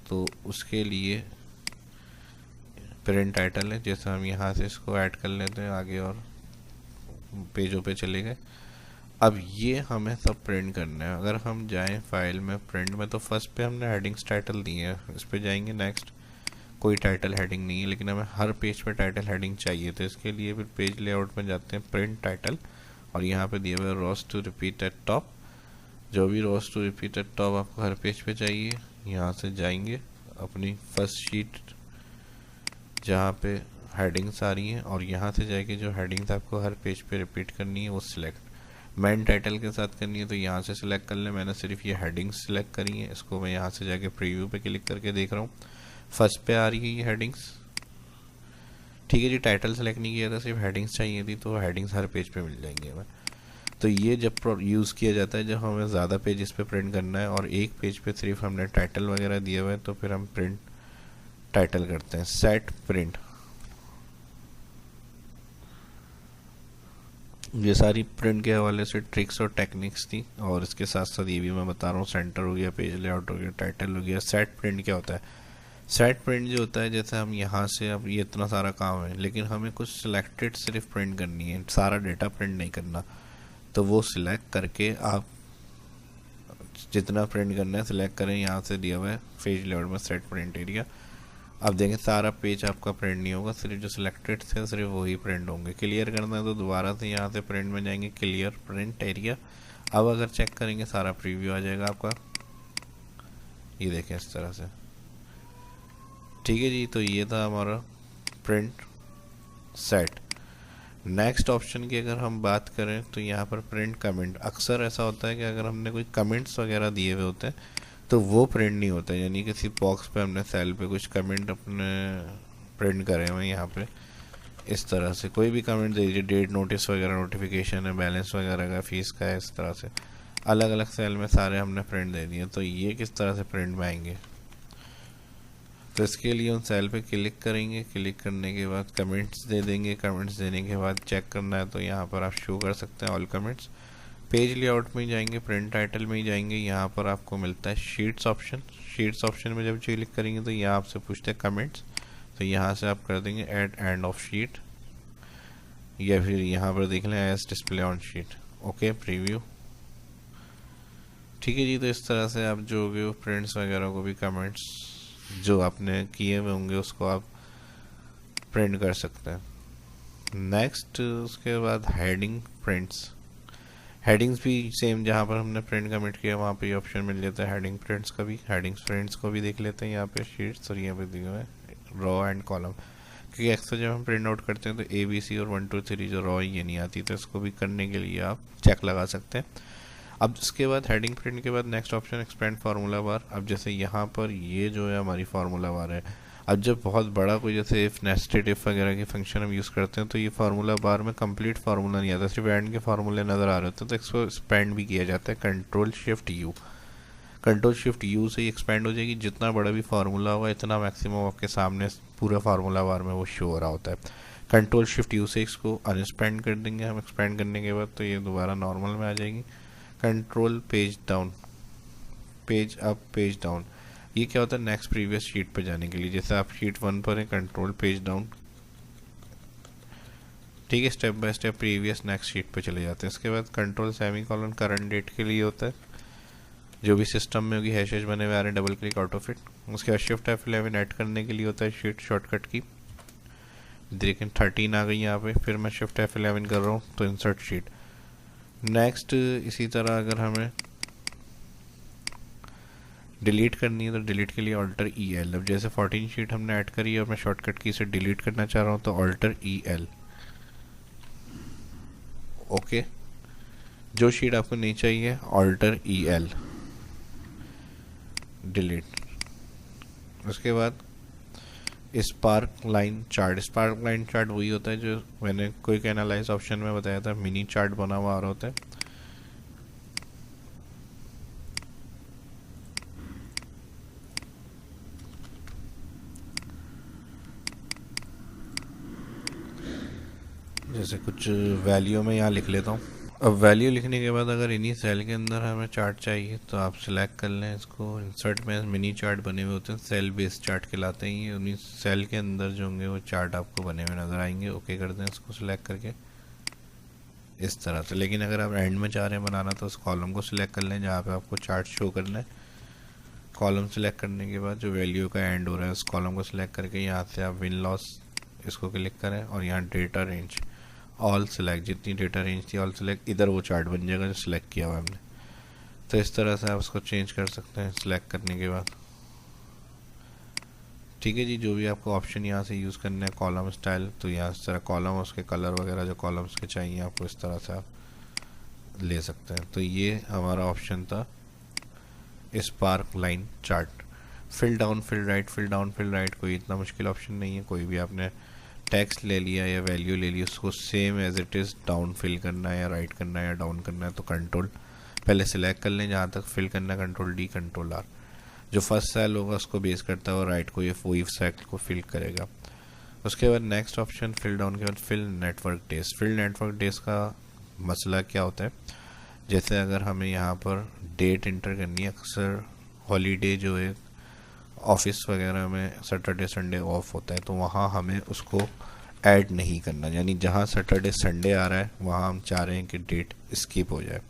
तो उसके लिए प्रिंट टाइटल है। जैसे हम यहाँ से इसको ऐड कर लेते हैं आगे और पेजों पे चले गए। अब ये हमें सब प्रिंट करना है। अगर हम जाएं फाइल में प्रिंट में तो फर्स्ट पे हमने हेडिंग्स टाइटल दी है, इस पे जाएंगे। नेक्स्ट कोई टाइटल हेडिंग नहीं है लेकिन हमें हर पेज पे टाइटल हेडिंग चाहिए। तो इसके लिए फिर पेज लेआउट में जाते हैं, प्रिंट टाइटल, और यहाँ पे दिया हुआ है रोज टू रिपीट एट टॉप। जो भी रोज टू रिपीट एट टॉप आपको हर पेज पे चाहिए, यहाँ से जाएंगे अपनी फर्स्ट शीट जहाँ पे हेडिंग्स आ रही हैं और यहाँ से जाके जो हेडिंग्स आपको हर पेज पे रिपीट करनी है वो सिलेक्ट मेन टाइटल के साथ करनी है तो यहाँ से सिलेक्ट कर लें। मैंने सिर्फ ये हेडिंग्स सिलेक्ट करी है, इसको मैं यहाँ से जाके प्रीव्यू पे क्लिक करके देख रहा हूँ फर्स्ट पे आ रही है ये हेडिंग्स, ठीक है जी। टाइटल सेलेक्ट नहीं किया था, सिर्फ हेडिंग्स चाहिए थी तो हेडिंग्स हर पेज पे मिल जाएंगी हमें। तो ये जब यूज़ किया जाता है जब हमें ज़्यादा पेजेस पे प्रिंट करना है और एक पेज पे सिर्फ हमने टाइटल वगैरह दिया हुआ है तो फिर हम प्रिंट टाइटल करते हैं। सेट प्रिंट, ये सारी प्रिंट के हवाले से ट्रिक्स और टेक्निक्स थी और इसके साथ साथ ये भी मैं बता रहा हूँ सेंटर हो गया, पेज लेआउट हो गया, टाइटल हो गया। सेट प्रिंट क्या होता है, सेट प्रिंट जो होता है जैसे हम यहाँ से, अब ये इतना सारा काम है लेकिन हमें कुछ सिलेक्टेड सिर्फ प्रिंट करनी है, सारा डेटा प्रिंट नहीं करना। तो वो सिलेक्ट करके आप जितना प्रिंट करना है सिलेक्ट करें, यहाँ से दिया हुआ है पेज लेआउट में सेट प्रिंट एरिया। अब देखें सारा पेज आपका प्रिंट नहीं होगा, सिर्फ जो सिलेक्टेड थे सिर्फ वही प्रिंट होंगे। क्लियर करना है तो दोबारा से यहाँ से प्रिंट में जाएंगे, क्लियर प्रिंट एरिया। अब अगर चेक करेंगे सारा प्रीव्यू आ जाएगा आपका, ये देखें इस तरह से, ठीक है जी। तो ये था हमारा प्रिंट सेट। नेक्स्ट ऑप्शन की अगर हम बात करें तो यहाँ पर प्रिंट कमेंट। अक्सर ऐसा होता है कि अगर हमने कोई कमेंट्स वगैरह दिए हुए होते हैं तो वो प्रिंट नहीं होता है, यानी किसी बॉक्स पे हमने सेल पे कुछ कमेंट अपने प्रिंट करे हुए यहाँ पे इस तरह से। कोई भी कमेंट दे दीजिए, डेट, नोटिस वगैरह, नोटिफिकेशन है, बैलेंस वगैरह का, फीस का है, इस तरह से अलग अलग सेल में सारे हमने प्रिंट दे दिए। तो ये किस तरह से प्रिंट में आएंगे, तो इसके लिए उन सेल पे क्लिक करेंगे। क्लिक करने के बाद कमेंट्स दे देंगे। कमेंट्स देने के बाद चेक करना है तो यहाँ पर आप शो कर सकते हैं ऑल कमेंट्स। पेज लेआउट में जाएंगे, प्रिंट टाइटल में ही जाएंगे, यहाँ पर आपको मिलता है शीट्स ऑप्शन। शीट्स ऑप्शन में जब क्लिक करेंगे तो यहाँ आपसे पूछते हैं कमेंट्स, तो यहाँ से आप कर देंगे ऐड एंड ऑफ शीट, या फिर यहाँ पर देख लें as display on sheet. Okay, preview. ठीक है जी, तो इस तरह से आप जो भी प्रिंट्स वगैरह को भी, कमेंट्स जो आपने किए हुए होंगे उसको आप प्रिंट कर सकते हैं। नेक्स्ट उसके बाद हेडिंग प्रिंट्स। हेडिंग्स भी सेम, जहाँ पर हमने प्रिंट कमिट किया वहाँ पे ऑप्शन मिल जाता है हेडिंग प्रिंट्स का भी। हेडिंग्स प्रिंट्स को भी देख लेते हैं यहाँ पे शीट्स, और यहाँ पे दिए हुए हैं रॉ एंड कॉलम, क्योंकि अक्सर जब हम प्रिंट आउट करते हैं तो ABC और 1 2 3 जो रॉ ये नहीं आती, तो इसको भी करने के लिए आप चेक लगा सकते हैं। अब इसके बाद हेडिंग प्रिंट के बाद नेक्स्ट ऑप्शन एक्सपेंड फार्मूला बार। अब जैसे यहाँ पर ये जो है हमारी फार्मूला बार है, अब जब बहुत बड़ा कोई जैसे इफ, नेस्टेड इफ वगैरह की फंक्शन हम यूज़ करते हैं तो ये फार्मूला बार में कंप्लीट फार्मूला नहीं आता, सिर्फ एंड के फार्मूले नज़र आ रहे होते हैं, तो इसको एक्सपेंड भी किया जाता है control shift you. Control shift you से ही एक्सपेंड हो जाएगी, जितना बड़ा भी फार्मूला होगा इतना मैक्सिमम आपके सामने पूरा फार्मूला बार में वो शो हो रहा होता है। कंट्रोल शिफ्ट यू से इसको अनएक्सपेंड कर देंगे हम। एक्सपेंड करने के बाद तो ये दोबारा नॉर्मल में आ जाएगी। Control page down, page up, page down, ये क्या होता है नेक्स्ट प्रीवियस शीट पे जाने के लिए। जैसे आप शीट 1 पर है, कंट्रोल पेज डाउन, ठीक है, step by step previous next sheet पे चले जाते हैं। इसके बाद control semicolon current date के लिए होता है, जो भी सिस्टम में होगी हैशेज बने हुए आ रहे हैं, डबल क्लिक ऑटो फिट। उसके बाद शिफ्ट F11 ऐड करने के लिए होता है शीट शॉर्टकट की। देखिए 13 आ गई यहाँ पे, फिर मैं शिफ्ट F11 कर रहा हूँ तो इंसर्ट शीट। नेक्स्ट इसी तरह अगर हमें डिलीट करनी है तो डिलीट के लिए ऑल्टर EL। अब जैसे 14 शीट हमने ऐड करी है और मैं शॉर्टकट की से डिलीट करना चाह रहा हूँ तो ऑल्टर EL। ओके, जो शीट आपको नहीं चाहिए ऑल्टर EL, डिलीट। उसके बाद spark line chart. Spark line chart वही होता है जो मैंने क्विक एनालाइज ऑप्शन में बताया था, मिनी चार्ट बना हुआ आ रहा होता है। जैसे कुछ वैल्यू में यहाँ लिख लेता हूँ। अब वैल्यू लिखने के बाद अगर इन्हीं सेल के अंदर हमें चार्ट चाहिए तो आप सिलेक्ट कर लें इसको। इंसर्ट में मिनी चार्ट बने हुए होते हैं, सेल बेस्ड चार्ट कहलाते हैं ये। उन्हीं सेल के अंदर जो होंगे वो चार्ट आपको बने हुए नज़र आएंगे। ओके कर दें इसको सिलेक्ट करके इस तरह से। लेकिन अगर आप एंड में चाह रहे हैं बनाना तो उस कॉलम को सिलेक्ट कर लें जहाँ पर आपको चार्ट शो करना है। कॉलम सिलेक्ट करने के बाद जो वैल्यू का एंड हो रहा है उस कॉलम को सिलेक्ट करके यहाँ से आप विन लॉस इसको क्लिक करें और यहाँ डेटा रेंज ऑल सेलेक्ट, जितनी डेटा रेंज थी ऑल सेलेक्ट, इधर वो चार्ट बन जाएगा जो सिलेक्ट किया हुआ हमने। तो इस तरह से आप उसको चेंज कर सकते हैं सिलेक्ट करने के बाद। ठीक है जी, जो भी आपको ऑप्शन यहाँ से यूज़ करना है कॉलम स्टाइल, तो यहाँ इस तरह कॉलम उसके कलर वगैरह जो कॉलम्स के चाहिए आपको इस तरह से आप ले सकते हैं। तो ये हमारा ऑप्शन था sparkline chart. Fill down fill right, fill down fill right कोई इतना मुश्किल ऑप्शन नहीं है। कोई भी आपने टेक्स्ट ले लिया या वैल्यू ले ली उसको same as it is down fill करना है या राइट करना है या डाउन करना है तो कंट्रोल पहले सिलेक्ट कर लें जहाँ तक फिल करना है, कंट्रोल D कंट्रोल R। जो फर्स्ट सेल होगा उसको बेस करता है और राइट को ये वही सेल को फिल करेगा। उसके बाद नेक्स्ट ऑप्शन फिल डाउन के बाद fill network days. Fill network days का मसला क्या होता है, जैसे अगर हमें यहाँ पर डेट इंटर करनी है, अक्सर हॉलीडे जो है ऑफिस वगैरह में सैटरडे संडे ऑफ होता है तो वहाँ हमें उसको ऐड नहीं करना, यानी जहाँ सैटरडे संडे आ रहा है वहाँ हम चाह रहे हैं कि डेट स्किप हो जाए।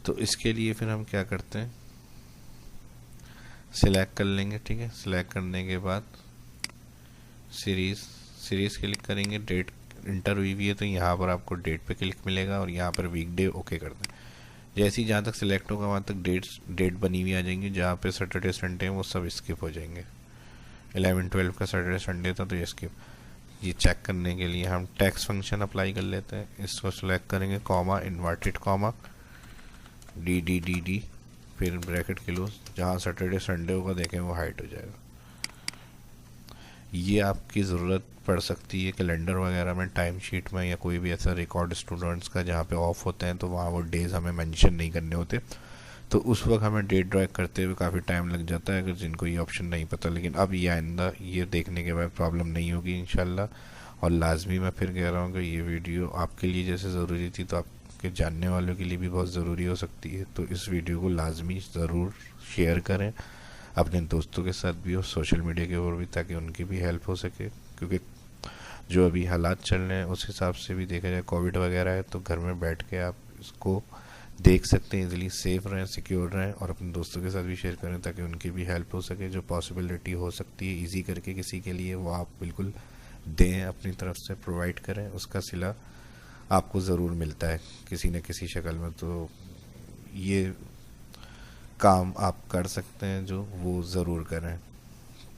तो इसके लिए फिर हम क्या करते हैं, सिलेक्ट कर लेंगे। ठीक है, सिलेक्ट करने के बाद सीरीज़ क्लिक करेंगे, डेट इंटर हुई हुई है तो यहाँ पर आपको डेट पे क्लिक मिलेगा और यहाँ पर वीकडे ओके कर दें। जैसे ही जहाँ तक सिलेक्ट होगा वहाँ तक डेट बनी हुई आ जाएंगी, जहाँ पे सैटरडे संडे हैं वो सब स्किप हो जाएंगे। 11-12 का सैटरडे संडे था तो ये स्किप। ये चेक करने के लिए हम टैक्स फंक्शन अप्लाई कर लेते हैं। इसको सिलेक्ट करेंगे, कॉमा, इन्वर्टेड कॉमा, डी, फिर ब्रैकेट क्लोज, जहाँ सैटरडे संडे होगा देखें वो हाइड हो जाएगा। ये आपकी ज़रूरत पड़ सकती है कैलेंडर वगैरह में, टाइम शीट में, या कोई भी ऐसा रिकॉर्ड स्टूडेंट्स का जहाँ पे ऑफ होते हैं तो वहाँ वो डेज हमें मेंशन नहीं करने होते, तो उस वक्त हमें डेट ड्रैग करते हुए काफ़ी टाइम लग जाता है अगर जिनको ये ऑप्शन नहीं पता। लेकिन अब ये आइंदा ये देखने के बाद प्रॉब्लम नहीं होगी इंशाल्लाह। और लाजमी मैं फिर कह रहा हूँ कि ये वीडियो आपके लिए जैसे ज़रूरी थी तो आपके जानने वालों के लिए भी बहुत ज़रूरी हो सकती है, तो इस वीडियो को लाजमी ज़रूर शेयर करें अपने दोस्तों के साथ भी और सोशल मीडिया के ऊपर भी, ताकि उनकी भी हेल्प हो सके। क्योंकि जो अभी हालात चल रहे हैं उस हिसाब से भी देखा जाए, कोविड वगैरह है, तो घर में बैठ के आप इसको देख सकते हैं, इजीली सेफ रहें, सिक्योर रहें, और अपने दोस्तों के साथ भी शेयर करें ताकि उनकी भी हेल्प हो सके। जो पॉसिबिलिटी हो सकती है ईजी करके किसी के लिए, वो आप बिल्कुल दें, अपनी तरफ से प्रोवाइड करें, उसका सिला आपको ज़रूर मिलता है किसी न किसी शक्ल में। तो ये काम आप कर सकते हैं जो, वो ज़रूर करें।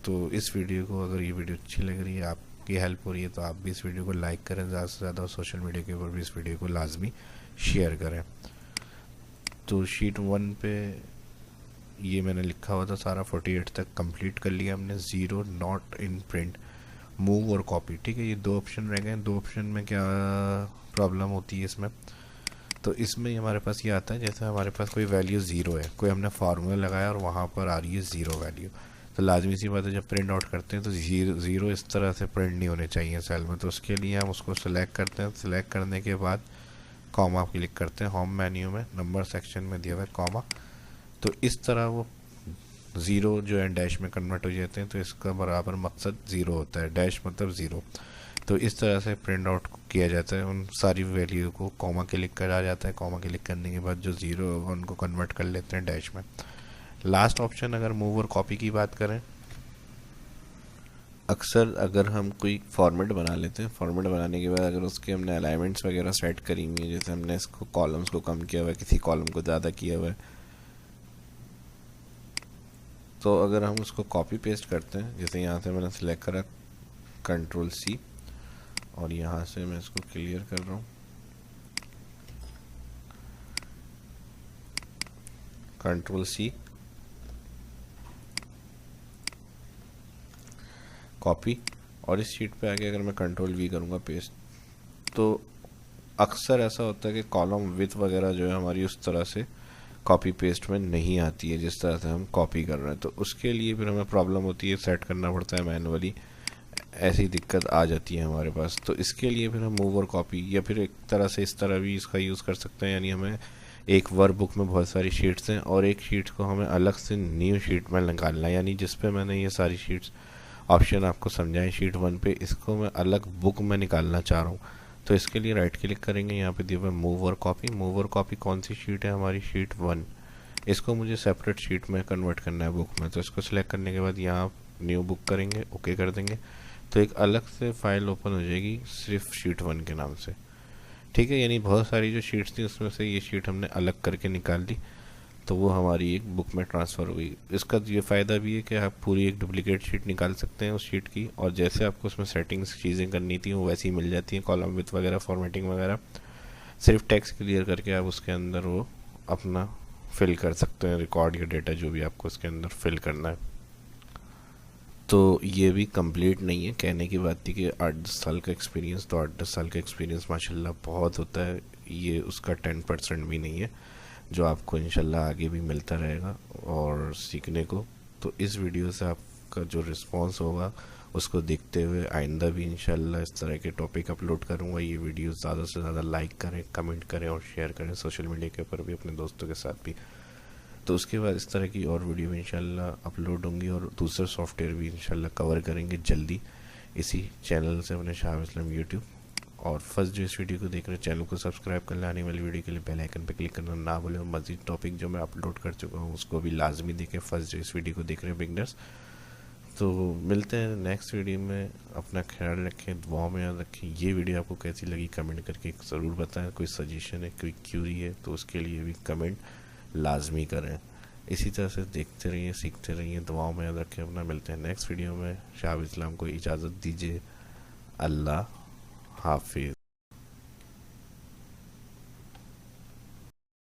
तो इस वीडियो को, अगर ये वीडियो अच्छी लग रही है, आपकी हेल्प हो रही है, तो आप भी इस वीडियो को लाइक करें ज़्यादा से ज़्यादा, और सोशल मीडिया के ऊपर भी इस वीडियो को लाजमी शेयर करें। तो शीट 1 पे ये मैंने लिखा हुआ था सारा 48 तक कंप्लीट कर लिया हमने। 0 नॉट इन प्रिंट, मूव और कॉपी, ठीक है। ये 2 ऑप्शन रह गए। 2 ऑप्शन में क्या प्रॉब्लम होती है इसमें, तो इसमें हमारे पास ये आता है जैसे हमारे पास कोई वैल्यू 0 है, कोई हमने फार्मूला लगाया और वहाँ पर आ रही है 0 वैल्यू, तो लाजमी सी बात है जब प्रिंट आउट करते हैं तो ज़ीरो इस तरह से प्रिंट नहीं होने चाहिए सेल में। तो उसके लिए हम उसको सिलेक्ट करते हैं। सिलेक्ट करने के बाद कॉमा क्लिक करते हैं। होम मेन्यू में नंबर सेक्शन में दिया हुआ है कॉमा, तो इस तरह वो 0 जो है डैश में कन्वर्ट हो जाते हैं। तो इसका बराबर मकसद 0 होता है, डैश मतलब 0। तो इस तरह से प्रिंट आउट किया जाता है उन सारी वैल्यू को। कॉमा क्लिक करा जाता है, कॉमा क्लिक करने के बाद जो 0 है उनको कन्वर्ट कर लेते हैं डैश में। लास्ट ऑप्शन अगर मूव और कॉपी की बात करें, अक्सर अगर हम कोई फॉर्मेट बना लेते हैं, फॉर्मेट बनाने के बाद अगर उसके हमने अलाइनमेंट्स वगैरह सेट करी हुई है, जैसे हमने इसको कॉलम्स को कम किया हुआ है, किसी कॉलम को ज़्यादा किया हुआ है, तो अगर हम उसको कॉपी पेस्ट करते हैं, जैसे यहाँ से मैंने सेलेक्ट करा Ctrl+C, और यहाँ से मैं इसको क्लियर कर रहा हूँ, Ctrl+C, कॉपी, और इस शीट पे आके अगर मैं Ctrl+V करूँगा पेस्ट, तो अक्सर ऐसा होता है कि कॉलम विथ वगैरह जो है हमारी उस तरह से कॉपी पेस्ट में नहीं आती है जिस तरह से हम कॉपी कर रहे हैं। तो उसके लिए फिर हमें प्रॉब्लम होती है, सेट करना पड़ता है मैनुअली, ऐसी दिक्कत आ जाती है हमारे पास। तो इसके लिए फिर हम मूव और कॉपी, या फिर एक तरह से इस तरह भी इसका यूज़ कर सकते हैं। यानी हमें एक वर्क बुक में बहुत सारी शीट्स हैं और एक शीट को हमें अलग से न्यू शीट में निकालना है, यानी जिस पे मैंने ये सारी शीट्स ऑप्शन आपको समझाएं शीट 1 पे, इसको मैं अलग बुक में निकालना चाह रहा हूँ। तो इसके लिए राइट क्लिक करेंगे, यहाँ पे दिया हुआ है मूव और कॉपी। मूव और कॉपी कौन सी शीट है, हमारी शीट 1, इसको मुझे सेपरेट शीट में कन्वर्ट करना है बुक में। तो इसको सिलेक्ट करने के बाद यहाँ न्यू बुक करेंगे, ओके कर देंगे, तो एक अलग से फाइल ओपन हो जाएगी सिर्फ शीट 1 के नाम से, ठीक है। यानी बहुत सारी जो शीट्स थी उसमें से ये शीट हमने अलग करके निकाल दी, तो वो हमारी एक बुक में ट्रांसफ़र हुई। इसका ये फ़ायदा भी है कि आप पूरी एक डुप्लीकेट शीट निकाल सकते हैं उस शीट की, और जैसे आपको उसमें सेटिंग्स चीज़ें करनी थी वो वैसी मिल जाती हैं, कॉलम विथ वगैरह, फॉर्मेटिंग वगैरह। सिर्फ टेक्स्ट क्लियर करके आप उसके अंदर वो अपना फिल कर सकते हैं, रिकॉर्ड या डेटा जो भी आपको उसके अंदर फिल करना है। तो ये भी कंप्लीट नहीं है, कहने की बात थी कि 8-10 साल का एक्सपीरियंस, तो 8-10 साल का एक्सपीरियंस माशाल्लाह बहुत होता है, ये उसका 10% भी नहीं है जो आपको इंशाल्लाह आगे भी मिलता रहेगा और सीखने को। तो इस वीडियो से आपका जो रिस्पांस होगा उसको देखते हुए आइंदा भी इंशाल्लाह इस तरह के टॉपिक अपलोड करूँगा। ये वीडियो ज़्यादा से ज़्यादा लाइक करें, कमेंट करें और शेयर करें सोशल मीडिया के ऊपर भी, अपने दोस्तों के साथ भी। तो उसके बाद इस तरह की और वीडियो इंशाल्लाह अपलोड होंगी और दूसरे सॉफ्टवेयर भी इंशाल्लाह कवर करेंगे जल्दी इसी चैनल से, अपने शाह इस्लाम यूट्यूब। और फर्स्ट जो इस वीडियो को देख रहे हैं चैनल को सब्सक्राइब कर लें, आने वाली वीडियो के लिए बेल आइकन पर क्लिक करना ना भूलें। मज़ीद टॉपिक जो मैं अपलोड कर चुका हूँ उसको भी लाजमी देखें, फर्स्ट जो इस वीडियो को देख रहे हैं बिगनर्स। तो मिलते हैं नेक्स्ट वीडियो में, अपना ख्याल रखें, दुआ में याद रखें। ये वीडियो आपको कैसी लगी कमेंट करके ज़रूर बताएं, कोई सजेशन है, कोई क्यूरी है तो उसके लिए भी कमेंट लाजमी करें। इसी तरह से देखते रहिए, सीखते रहिए, दुआओं में याद रखें अपना। मिलते हैं नेक्स्ट वीडियो में, शाह इस्लाम को इजाज़त दीजिए, अल्लाह हाफिज़।